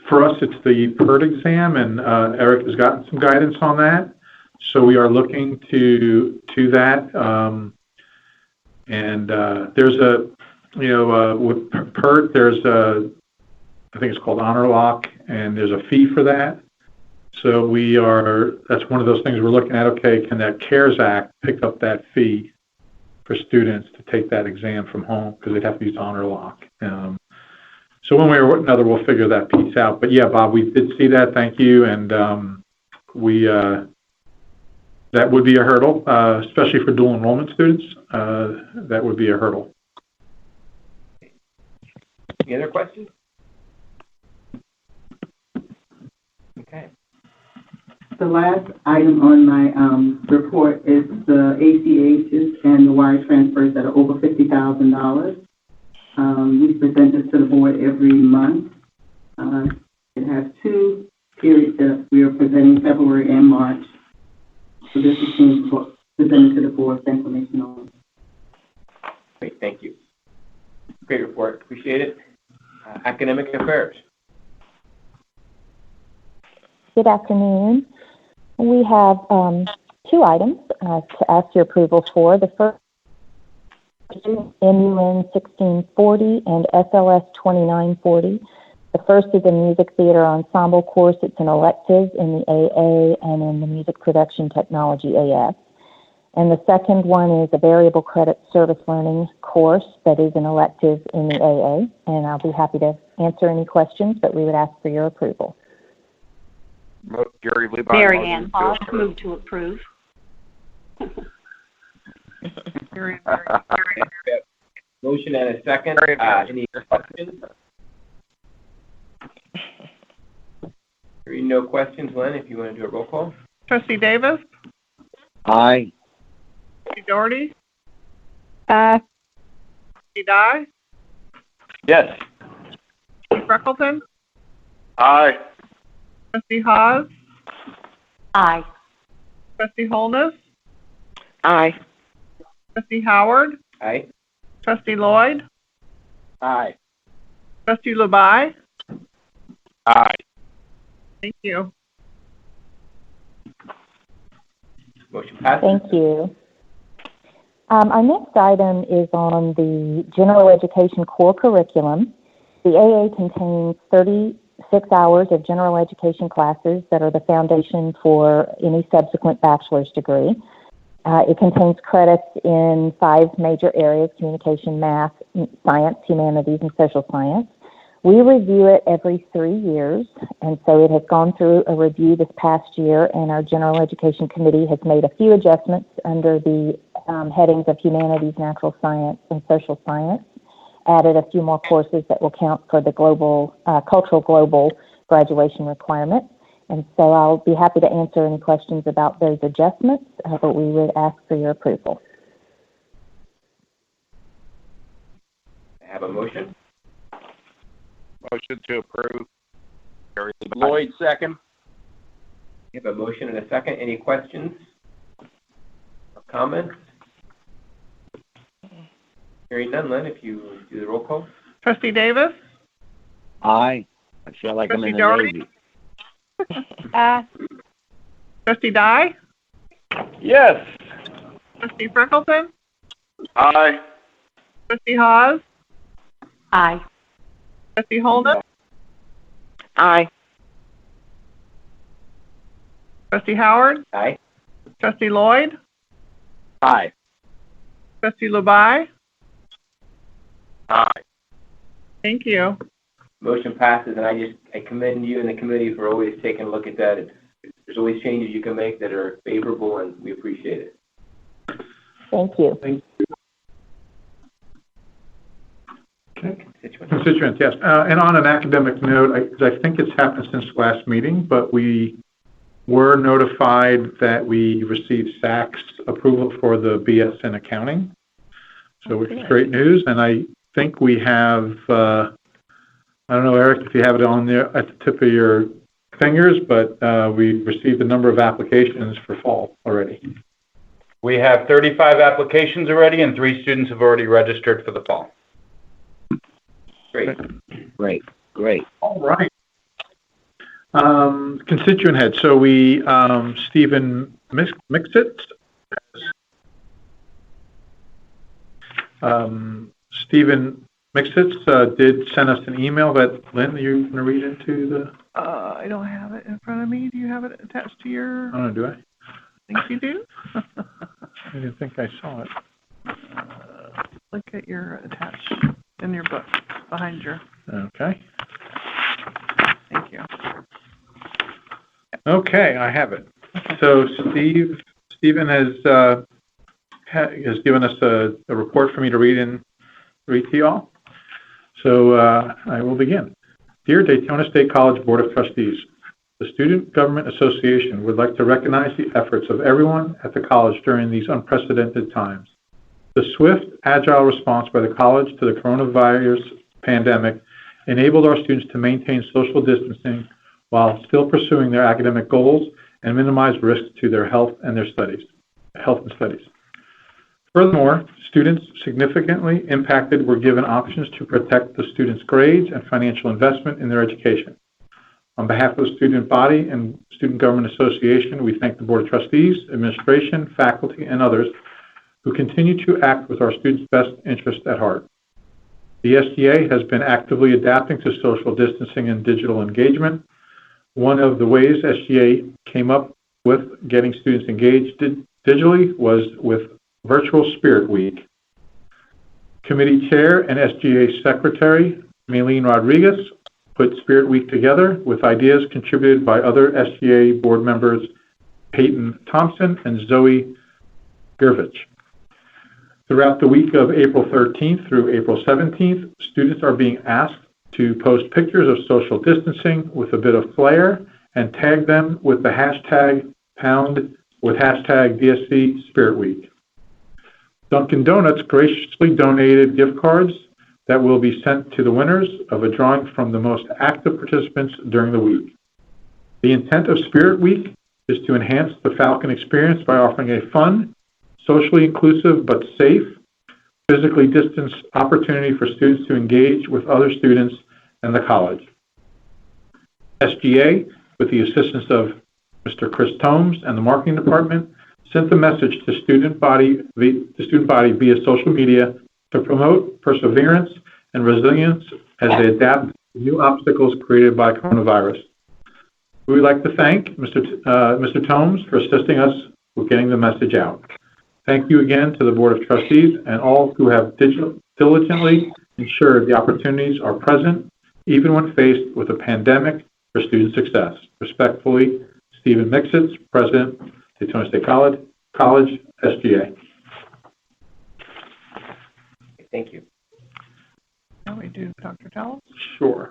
for us it's the PERT exam, and Eric has gotten some guidance on that, so we are looking to that, and there's a, with PERT, there's I think it's called Honor Lock, and there's a fee for that. So that's one of those things we're looking at. Okay, can that CARES Act pick up that fee for students to take that exam from home because they'd have to use Honor Lock? So one way or another, we'll figure that piece out. But yeah, Bob, we did see that. Thank you. And that would be a hurdle, especially for dual enrollment students. That would be a hurdle. Any other questions? Okay. The last item on my report is the ACHs and the wire transfers that are over $50,000. We present this to the board every month. It has 2 periods that we are presenting, February and March. So this is being presented to the board for information on. Great, thank you. Great report, appreciate it. Academic affairs. Good afternoon. We have 2 items to ask your approval for. The first is MUN 1640 and SLS 2940. The first is a music theater ensemble course. It's an elective in the AA and in the music production technology AS. And the second one is a variable credit service learning course that is an elective in the AA. And I'll be happy to answer any questions, but we would ask for your approval. Gary Levi. Mary Ann Hobbs, move to approve. Motion and a second. Any questions? Hearing no questions, Lynn, if you want to do a roll call. Trustee Davis? Aye. Trustee Doherty? Trustee Dye? Yes. Trustee Freckleton? Aye. Trustee Haas? Aye. Trustee Holness? Aye. Trustee Howard? Aye. Trustee Lloyd? Aye. Trustee Lubai? Aye. Thank you. Motion passes. Thank you. Our next item is on the general education core curriculum. The AA contains 36 hours of general education classes that are the foundation for any subsequent bachelor's degree. It contains credits in 5 major areas: communication, math, science, humanities, and social science. We review it every 3 years, and so it has gone through a review this past year, and our General Education Committee has made a few adjustments under the headings of humanities, natural science, and social science, added a few more courses that will count for the global, cultural global graduation requirement. And so I'll be happy to answer any questions about those adjustments, but we would ask for your approval. I have a motion. Motion to approve. Lloyd, second. We have a motion and a second. Any questions or comments? Hearing none, Lynn, if you do the roll call. Trustee Davis? Aye. I feel like I'm in the Navy. Trustee Dye? Yes. Trustee Freckleton? Aye. Trustee Hawes? Aye. Trustee Holden? Aye. Trustee Howard? Aye. Trustee Lloyd? Aye. Trustee Lubai? Aye. Thank you. Motion passes, and I commend you and the committee for always taking a look at that. There's always changes you can make that are favorable, and we appreciate it. Thank you. Okay. Constituents, yes. And on an academic note, I think it's happened since last meeting, but we were notified that we received SAC's approval for the BS in accounting, so which is great news. And I think we have, I don't know, Eric, if you have it on there at the tip of your fingers, but we received a number of applications for fall already. We have 35 applications already, and 3 students have already registered for the fall. Great. Great. All right. Constituent head. So we, Stephen Mixit. Stephen Mixit did send us an email that, Lynn, you're going to read into the... I don't have it in front of me. Do you have it attached to your... Oh, do I? I think you do. I didn't think I saw it. Look at your attached in your book behind your... Okay. Thank you. Okay, I have it. So Stephen has given us a report for me to read to you all. So I will begin. Dear Daytona State College Board of Trustees, the Student Government Association would like to recognize the efforts of everyone at the college during these unprecedented times. The swift, agile response by the college to the coronavirus pandemic enabled our students to maintain social distancing while still pursuing their academic goals and minimize risks to their health and studies. Furthermore, students significantly impacted were given options to protect the students' grades and financial investment in their education. On behalf of the student body and Student Government Association, we thank the Board of Trustees, administration, faculty, and others who continue to act with our students' best interest at heart. The SGA has been actively adapting to social distancing and digital engagement. One of the ways SGA came up with getting students engaged digitally was with Virtual Spirit Week. Committee Chair and SGA Secretary Maylene Rodriguez put Spirit Week together with ideas contributed by other SGA board members Peyton Thompson and Zoe Gervich. Throughout the week of April 13th through April 17th, students are being asked to post pictures of social distancing with a bit of flair and tag them with the hashtag DSC Spirit Week. Dunkin' Donuts graciously donated gift cards that will be sent to the winners of a drawing from the most active participants during the week. The intent of Spirit Week is to enhance the Falcon experience by offering a fun, socially inclusive but safe, physically distanced opportunity for students to engage with other students and the college. SGA, with the assistance of Mr. Chris Tomes and the marketing department, sent the message to student body via social media to promote perseverance and resilience as they adapt to new obstacles created by coronavirus. We would like to thank Mr. Tomes for assisting us with getting the message out. Thank you again to the Board of Trustees and all who have diligently ensured the opportunities are present, even when faced with a pandemic, for student success. Respectfully, Stephen Mixitz, President, Daytona State College, SGA. Thank you. Now we do Dr. Tallow. Sure.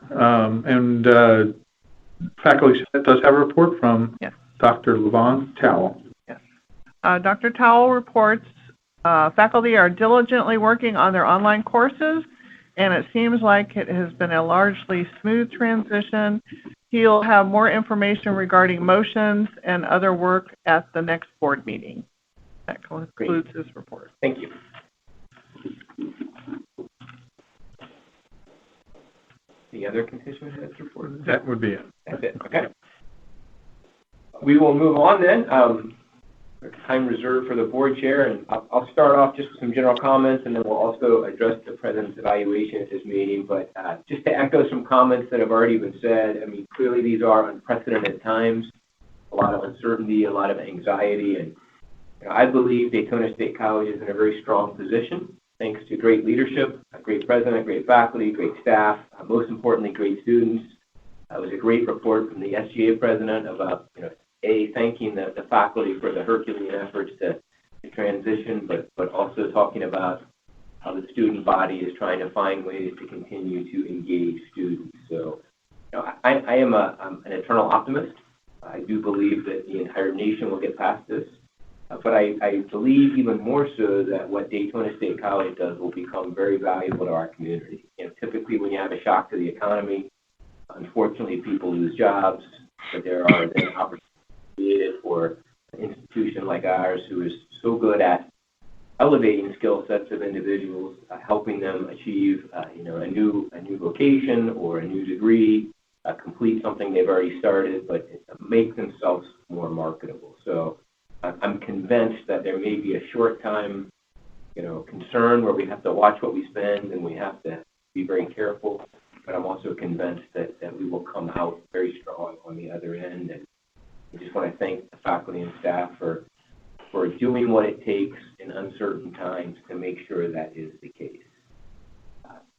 Faculty does have a report from Dr. Levon Towell. Yes. Dr. Towell reports faculty are diligently working on their online courses, and it seems like it has been a largely smooth transition. He'll have more information regarding motions and other work at the next board meeting. That concludes his report. Thank you. The other constituent report? That would be it. That's it. Okay. We will move on then. Time reserved for the board chair, and I'll start off just with some general comments, and then we'll also address the president's evaluation at this meeting. But just to echo some comments that have already been said, I mean, clearly these are unprecedented times, a lot of uncertainty, a lot of anxiety, and I believe Daytona State College is in a very strong position, thanks to great leadership, a great president, great faculty, great staff, most importantly, great students. It was a great report from the SGA president about, thanking the faculty for the Herculean efforts to transition, but also talking about how the student body is trying to find ways to continue to engage students. So, I am an eternal optimist. I do believe that the entire nation will get past this. But I believe even more so that what Daytona State College does will become very valuable to our community. Typically when you have a shock to the economy, unfortunately people lose jobs, but there are then opportunities created for an institution like ours who is so good at elevating skill sets of individuals, helping them achieve, a new vocation or a new degree, complete something they've already started, but make themselves more marketable. So I'm convinced that there may be a short time, concern where we have to watch what we spend and we have to be very careful. But I'm also convinced that we will come out very strong on the other end. And I just want to thank the faculty and staff for doing what it takes in uncertain times to make sure that is the case.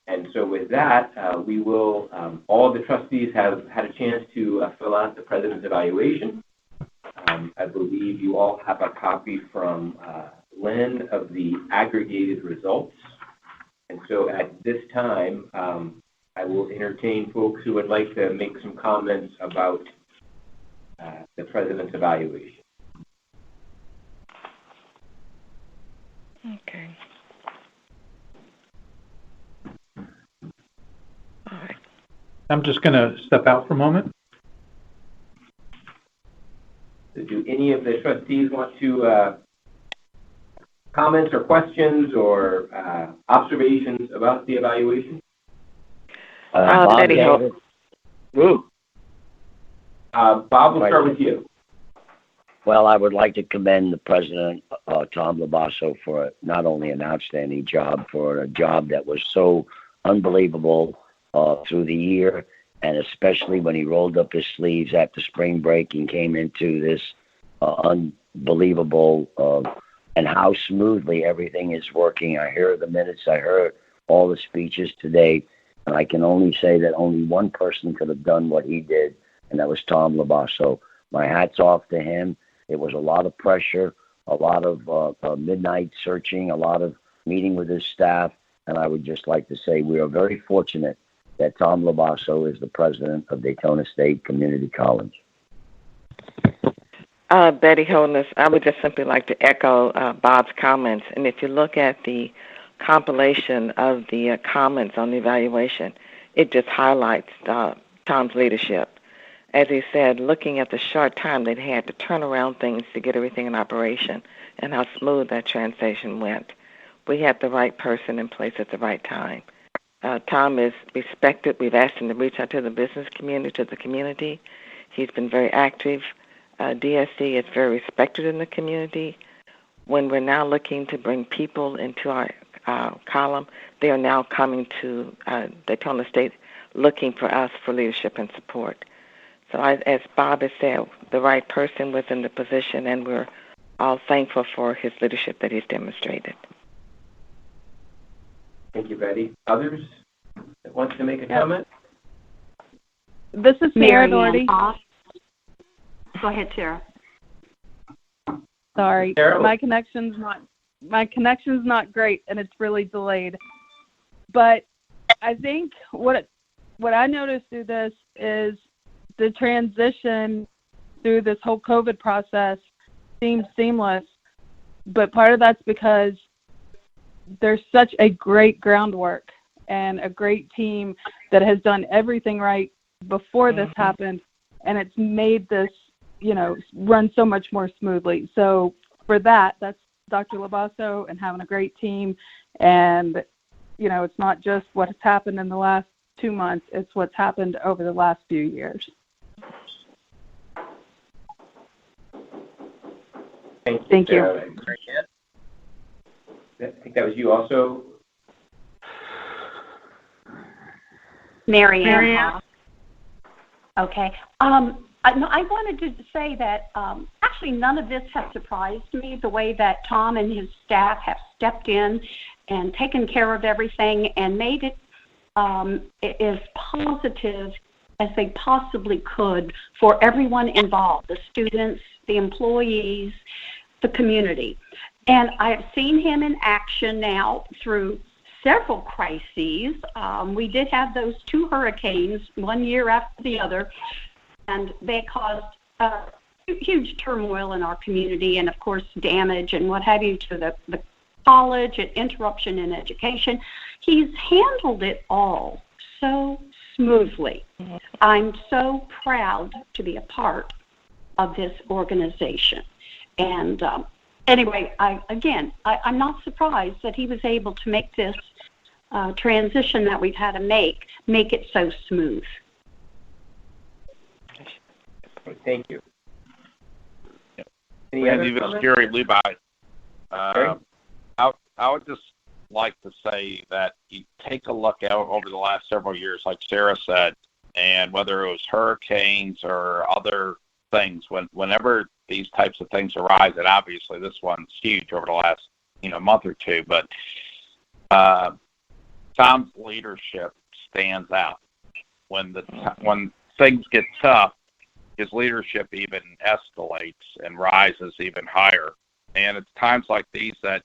And so with that, we will, all of the trustees have had a chance to fill out the president's evaluation. I believe you all have a copy from Lynn of the aggregated results. And so at this time, I will entertain folks who would like to make some comments about the president's evaluation. Okay. All right. I'm just going to step out for a moment. So do any of the trustees want to comments or questions or observations about the evaluation? Betty Hope. Bob, we'll start with you. Well, I would like to commend the president, Tom Labasso, for not only an outstanding job, for a job that was so unbelievable through the year, and especially when he rolled up his sleeves after spring break and came into this unbelievable, and how smoothly everything is working. I heard the minutes, I heard all the speeches today, and I can only say that only one person could have done what he did, and that was Tom Labasso. My hat's off to him. It was a lot of pressure, a lot of midnight searching, a lot of meeting with his staff, and I would just like to say we are very fortunate that Tom Labasso is the president of Daytona State Community College. Betty Holness, I would just simply like to echo Bob's comments. And if you look at the compilation of the comments on the evaluation, it just highlights Tom's leadership. As he said, looking at the short time they'd had to turn around things to get everything in operation and how smooth that transition went. We had the right person in place at the right time. Tom is respected. We've asked him to reach out to the business community, to the community. He's been very active. DSC is very respected in the community. When we're now looking to bring people into our column, they are now coming to Daytona State looking for us for leadership and support. So as Bob has said, the right person was in the position, and we're all thankful for his leadership that he's demonstrated. Thank you, Betty. Others that want to make a comment? This is Sarah Doherty. Go ahead, Sarah. Sorry, Sarah? my connection's not great, and it's really delayed. But I think what I noticed through this is the transition through this whole COVID process seems seamless, but part of that's because there's such a great groundwork and a great team that has done everything right before this happened, and it's made this, run so much more smoothly. So for that's Dr. Labasso and having a great team, and, it's not just what's happened in the last 2 months, it's what's happened over the last few years. Thank you. I think that was you also. Mary Ann. Okay. I wanted to say that actually none of this has surprised me, the way that Tom and his staff have stepped in and taken care of everything and made it as positive as they possibly could for everyone involved, the students, the employees, the community. And I've seen him in action now through several crises. We did have those 2 hurricanes, one year after the other, and they caused huge turmoil in our community and, of course, damage and what have you to the college and interruption in education. He's handled it all so smoothly. I'm so proud to be a part of this organization. And anyway, I'm not surprised that he was able to make this transition that we've had to make it so smooth. Thank you. Randy, this is Gary Levi. I would just like to say that you take a look out over the last several years, like Sarah said, and whether it was hurricanes or other things, whenever these types of things arise, and obviously this one's huge over the last month or two, but Tom's leadership stands out. When things get tough, his leadership even escalates and rises even higher. And it's times like these that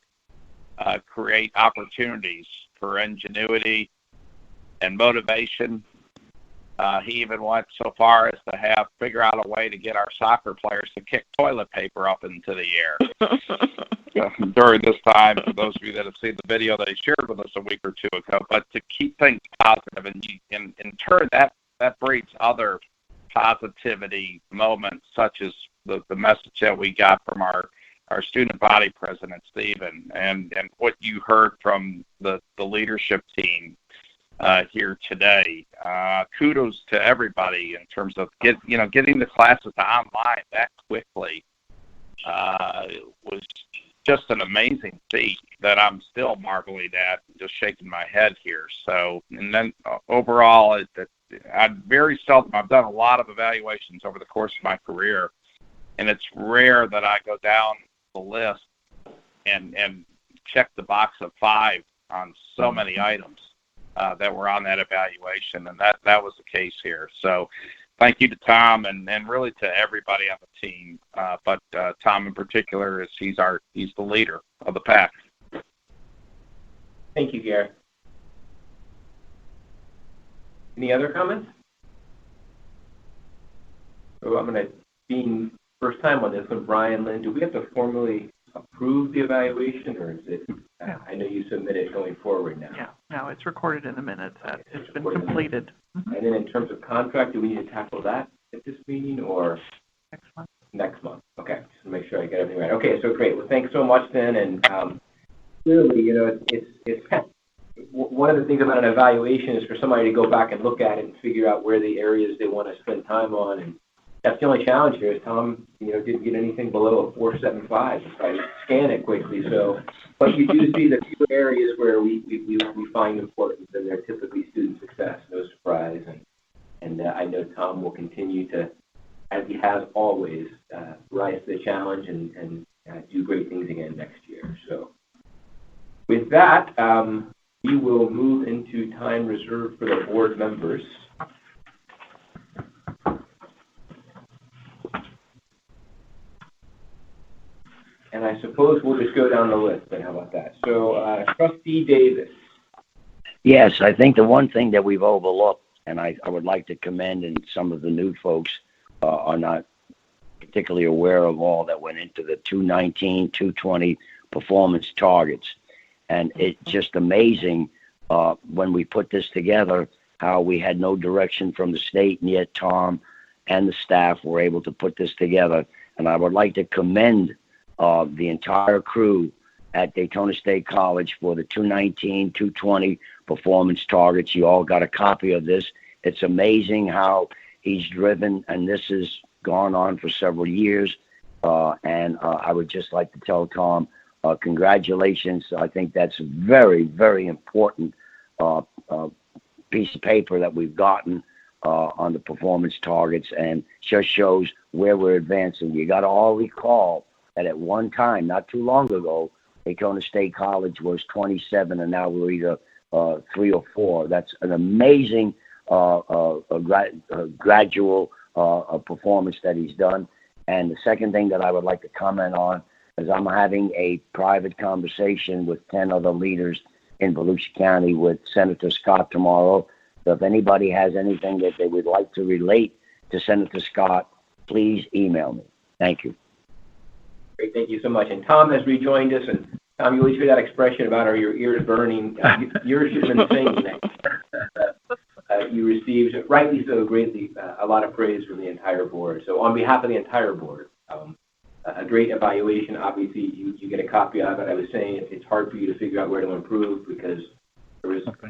create opportunities for ingenuity and motivation. He even went so far as to figure out a way to get our soccer players to kick toilet paper up into the air during this time, for those of you that have seen the video that he shared with us a week or 2 ago. But to keep things positive, and in turn, that breeds other positivity moments, such as the message that we got from our student body president, Stephen, and what you heard from the leadership team here today. Kudos to everybody in terms of getting the classes online that quickly was just an amazing feat that I'm still marveling at, just shaking my head here. So, and then overall, I'm very seldom. I've done a lot of evaluations over the course of my career, and it's rare that I go down the list and check the box of 5 on so many items that were on that evaluation, and that was the case here. So thank you to Tom and really to everybody on the team, but Tom in particular, he's the leader of the pack. Thank you, Gary. Any other comments? So I'm going to, being first time on this one, Brian, Lynn, do we have to formally approve the evaluation, or is it, I know you submit it going forward now. Yeah, no, it's recorded in the minutes that it's been completed. And then in terms of contract, do we need to tackle that at this meeting, or? Next month. Next month, okay, just to make sure I get everything right. Okay, so great, well, thanks so much then, and clearly, it's one of the things about an evaluation is for somebody to go back and look at it and figure out where the areas they want to spend time on, and that's the only challenge here is Tom, didn't get anything below a 4.75 if I scan it quickly. So, but you do see the few areas where we find important, and they're typically student success, no surprise. And I know Tom will continue to, as he has always, rise to the challenge and that, we will move into time reserved for the board members. And I suppose we'll just go down the list, then how about that? So, Trustee Davis. Yes, I think the one thing that we've overlooked, and I would like to commend, and some of the new folks are not particularly aware of all that went into the 219, 220 performance targets. And it's just amazing when we put this together, how we had no direction from the state, and yet Tom and the staff were able to put this together. And I would like to commend the entire crew at Daytona State College for the 219, 220 performance targets. You all got a copy of this. It's amazing how he's driven, and this has gone on for several years. And I would just like to tell Tom, congratulations. I think that's a very, very important piece of paper that we've gotten on the performance targets, and just shows where we're advancing. You got to all recall that at one time, not too long ago, Daytona State College was 27, and now we're either 3 or 4. That's an amazing gradual performance that he's done. And the second thing that I would like to comment on is I'm having a private conversation with 10 other leaders in Volusia County with Senator Scott tomorrow. So if anybody has anything that they would like to relate to Senator Scott, please email me. Thank you. Great, thank you so much. And Tom has rejoined us. And Tom, you always hear that expression about are your ears burning. Yours should have been saying that. You received, rightly so, greatly, a lot of praise from the entire board. So on behalf of the entire board, a great evaluation. Obviously, you get a copy of it. I was saying it's hard for you to figure out where to improve because there wasn't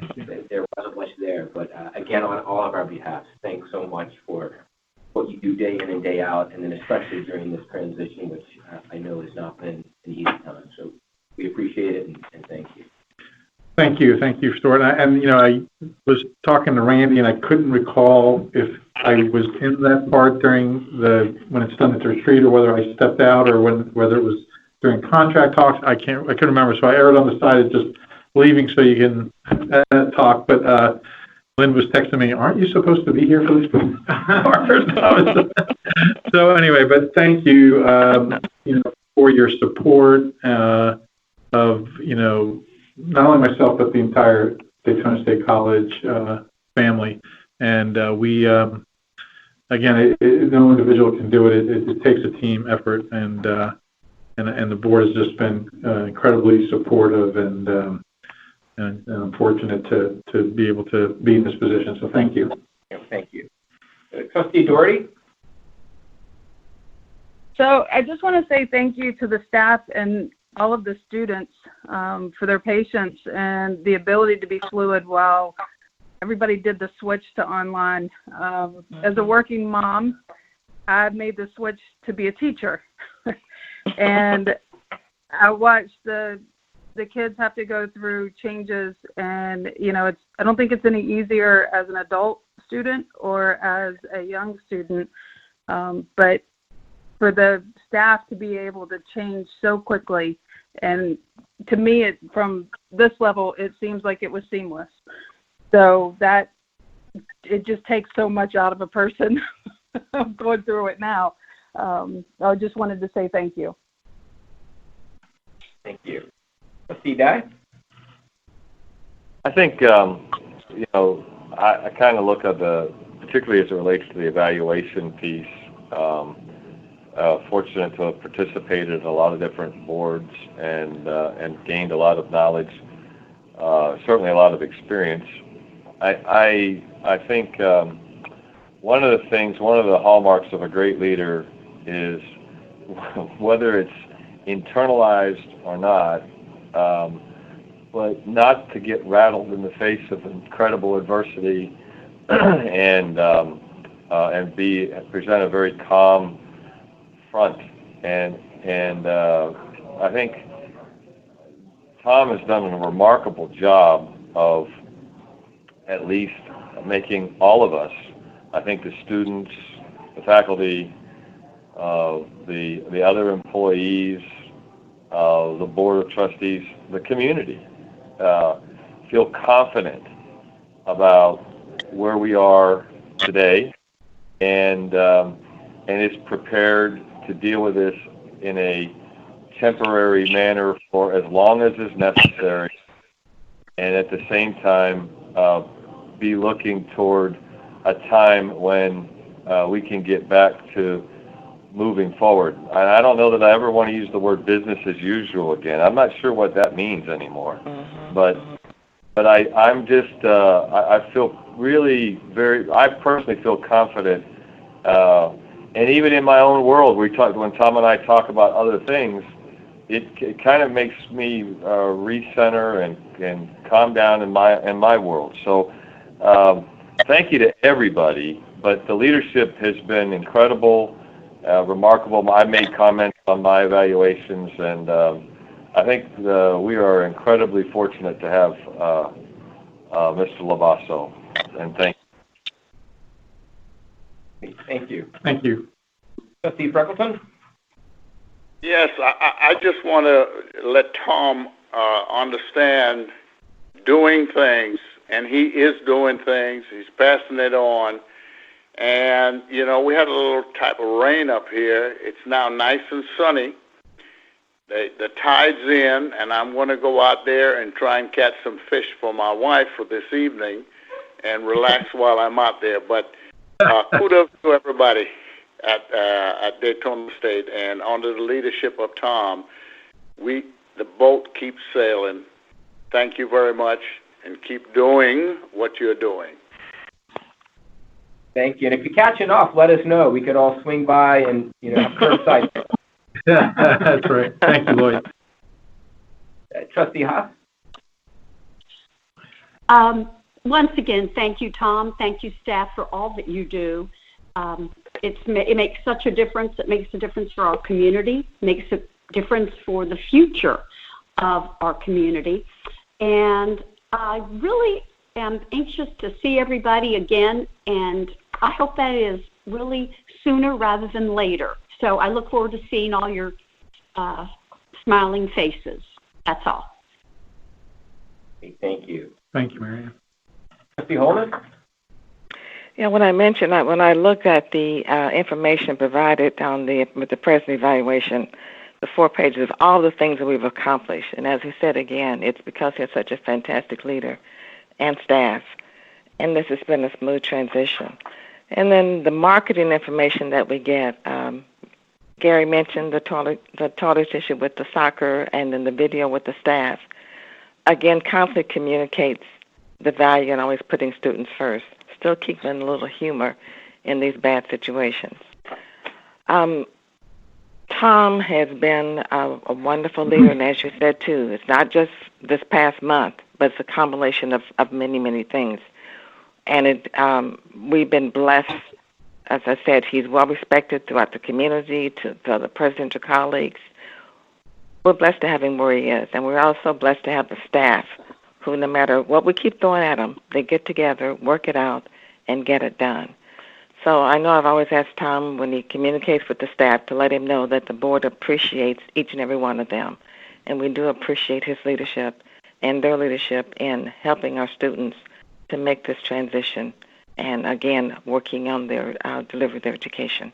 much there. But again, on all of our behalf, thanks so much for what you do day in and day out, and then especially during this transition, which I know has not been an easy time. So we appreciate it, and thank you. Thank you, Stuart. And I was talking to Randy, and I couldn't recall if I was in that part during when it's done at the retreat, or whether I stepped out, or whether it was during contract talks. I couldn't remember. So I erred on the side of just leaving so you can talk. But Lynn was texting me, "Aren't you supposed to be here for this part?" So anyway, but thank you, for your support of not only myself but the entire Daytona State College family. And we, again, no individual can do it. It takes a team effort, and the board has just been incredibly supportive, and I'm fortunate to be able to be in this position. So thank you. Thank you. Trustee Doherty? So I just want to say thank you to the staff and all of the students for their patience and the ability to be fluid while everybody did the switch to online. As a working mom, I made the switch to be a teacher. And I watched the kids have to go through changes, and I don't think it's any easier as an adult student or as a young student, but for the staff to be able to change so quickly, and to me, from this level, it seems like it was seamless. So that it just takes so much out of a person. I'm going through it now. I just wanted to say thank you. Thank you. Trustee Dye? I think, I kind of look at particularly as it relates to the evaluation piece, fortunate to have participated in a lot of different boards and gained a lot of knowledge, certainly a lot of experience. I think one of the hallmarks of a great leader is whether it's internalized or not, but not to get rattled in the face of incredible adversity and present a very calm front. And I think Tom has done a remarkable job of at least making all of us, I think the students, the faculty, the other employees, the board of trustees, the community, feel confident about where we are today, and is prepared to deal with this in a temporary manner for as long as is necessary, and at the same time be looking toward a time when we can get back to moving forward. I don't know that I ever want to use the word business as usual again. I'm not sure what that means anymore. But I'm just I feel really I personally feel confident, and even in my own world, when Tom and I talk about other things, it kind of makes me recenter and calm down in my world. So thank you to everybody, but the leadership has been incredible, remarkable. I made comments on my evaluations, and I think we are incredibly fortunate to have Mr. Labasso, and thank you. Thank you. Thank you. Trustee Freckleton? Yes, I just want to let Tom understand doing things, and he is doing things. He's passing it on. And, you know, we had a little type of rain up here. It's now nice and sunny. The tide's in, and I'm going to go out there and try and catch some fish for my wife for this evening and relax while I'm out there. But kudos to everybody at Daytona State, and under the leadership of Tom, the boat keeps sailing. Thank you very much, and keep doing what you're doing. Thank you. And if you're catching off, let us know. We could all swing by and, have curbside. That's right. Thank you, Lloyd. Trustee Haas? Once again, thank you, Tom. Thank you, staff, for all that you do. It makes such a difference. It makes a difference for our community, makes a difference for the future of our community. And I really am anxious to see everybody again, and I hope that is really sooner rather than later. So I look forward to seeing all your smiling faces. That's all. Thank you. Thank you, Marianne. Trustee Holman? Yeah, when I look at the information provided with the president evaluation, the 4 pages of all the things that we've accomplished, and as he said again, it's because he's such a fantastic leader and staff, and this has been a smooth transition. And then the marketing information that we get, Gary mentioned the toilet issue with the soccer, and then the video with the staff. Again, conflict communicates the value in always putting students first, still keeping a little humor in these bad situations. Tom has been a wonderful leader, and as you said too, it's not just this past month, but it's a combination of many, many things. And we've been blessed. As I said, he's well respected throughout the community, to the presidential colleagues. We're blessed to have him where he is, and we're also blessed to have the staff who, no matter what we keep throwing at them, they get together, work it out, and get it done. So I know I've always asked Tom, when he communicates with the staff, to let him know that the board appreciates each and every one of them, and we do appreciate his leadership and their leadership in helping our students to make this transition, and again, working on their delivery of their education.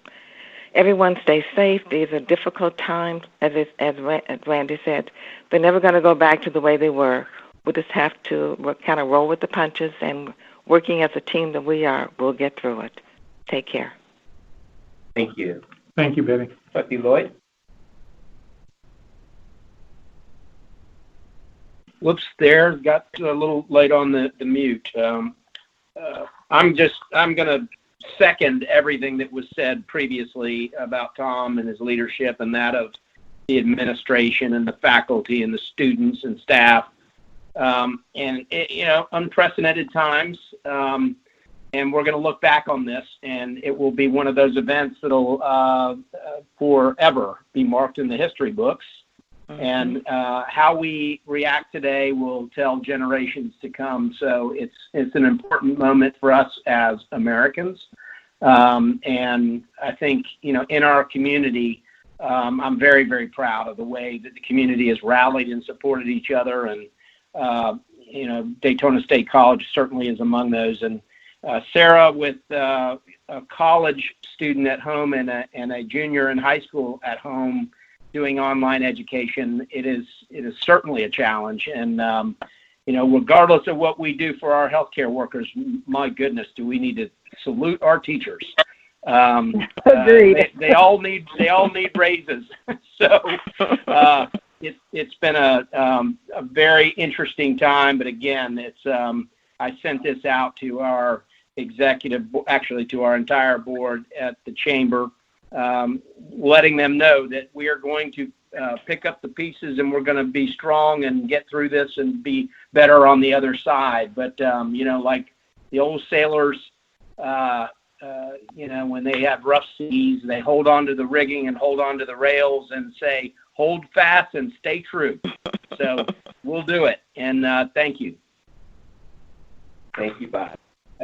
Everyone stay safe. These are difficult times, as Randy said. They're never going to go back to the way they were. We just have to kind of roll with the punches, and working as a team that we are, we'll get through it. Take care. Thank you. Thank you, Betty. Trustee Lloyd? Whoops, there, got a little late on the mute. I'm going to second everything that was said previously about Tom and his leadership, and that of the administration and the faculty and the students and staff. Unprecedented times, and we're going to look back on this, and it will be one of those events that'll forever be marked in the history books. Mm-hmm. And how we react today will tell generations to come. So it's an important moment for us as Americans. And I think, in our community, I'm very, very proud of the way that the community has rallied and supported each other. And Daytona State College certainly is among those. And Sarah, with a college student at home and a junior in high school at home doing online education, it is certainly a challenge. And regardless of what we do for our healthcare workers, my goodness, do we need to salute our teachers. Agreed. They all need raises. So it's been a very interesting time. But again, I sent this out to our to our entire board at the chamber, letting them know that we are going to pick up the pieces and we're going to be strong and get through this and be better on the other side. But like the old sailors, when they have rough seas, they hold on to the rigging and hold on to the rails and say, hold fast and stay true. So we'll do it. And thank you. Thank you, Bob.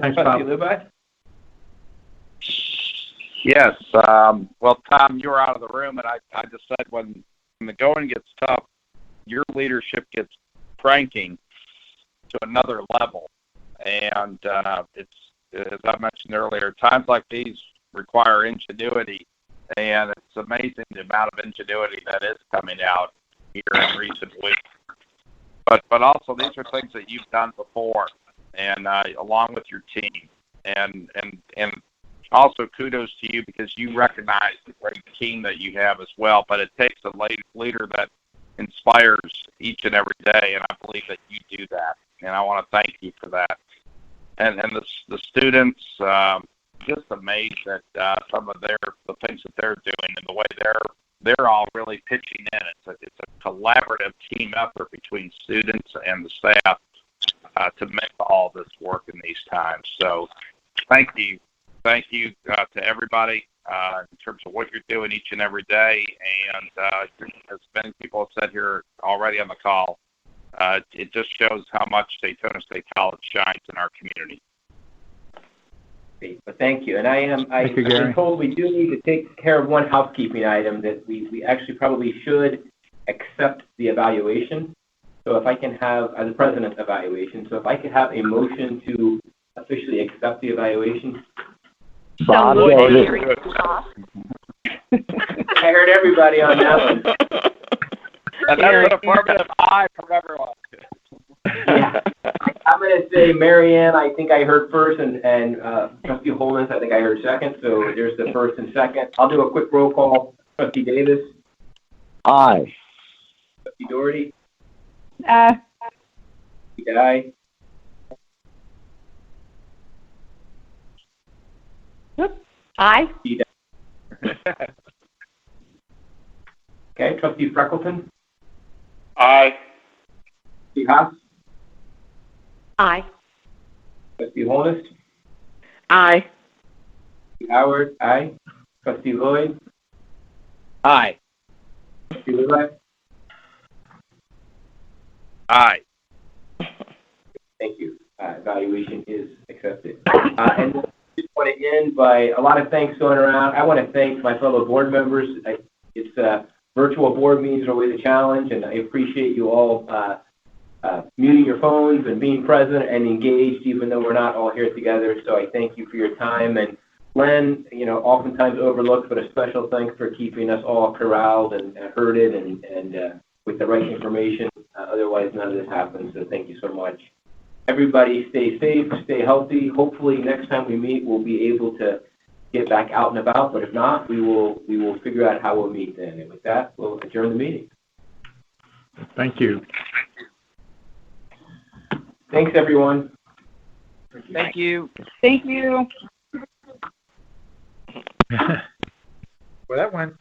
Thanks, Bob. Levi? Yes. Well, Tom, you were out of the room, and I just said when the going gets tough, your leadership gets cranking to another level. And it's, as I mentioned earlier, times like these require ingenuity, and it's amazing the amount of ingenuity that is coming out here in recent weeks. But also, these are things that you've done before, and along with your team, and also kudos to you because you recognize the great team that you have as well. But it takes a leader that inspires each and every day, and I believe that you do that, and I want to thank you for that. And the students, just amazed at some of the things that they're doing and the way they're all really pitching in. It's a collaborative team effort between students and the staff to make all this work in these times. So thank you to everybody in terms of what you're doing each and every day. And as many people have said here already on the call, it just shows how much Daytona State College shines in our community. Great. Well, thank you. And I've been told we do need to take care of one housekeeping item, that we actually probably should accept the evaluation. So if I can have, as a president evaluation, so if I could have a motion to officially accept the evaluation. Bob, I heard everybody on that one. And that's an affirmative aye from everyone. Yeah. I'm going to say Mary Ann, I think I heard first, and Trustee Holness, I think I heard second. So there's the first and second. I'll do a quick roll call. Trustee Davis? Aye. Trustee Doherty? Aye. Aye. Aye. Okay, Trustee Freckleton? Aye. Trustee Haas? Aye. Trustee Holness? Aye. Trustee Howard? Aye. Trustee Lloyd? Aye. Trustee Levi? Aye. Thank you. Evaluation is accepted. And I just want to end by a lot of thanks going around. I want to thank my fellow board members. Virtual board meetings are always a challenge, and I appreciate you all muting your phones and being present and engaged, even though we're not all here together. So I thank you for your time. And Glenn, oftentimes overlooked, but a special thanks for keeping us all corralled and herded and with the right information. Otherwise, none of this happens. So thank you so much. Everybody stay safe, stay healthy. Hopefully next time we meet, we'll be able to get back out and about. But if not, we will figure out how we'll meet then. And with that, we'll adjourn the meeting. Thank you. Thanks, everyone. Thank you. Thank you. Well, that went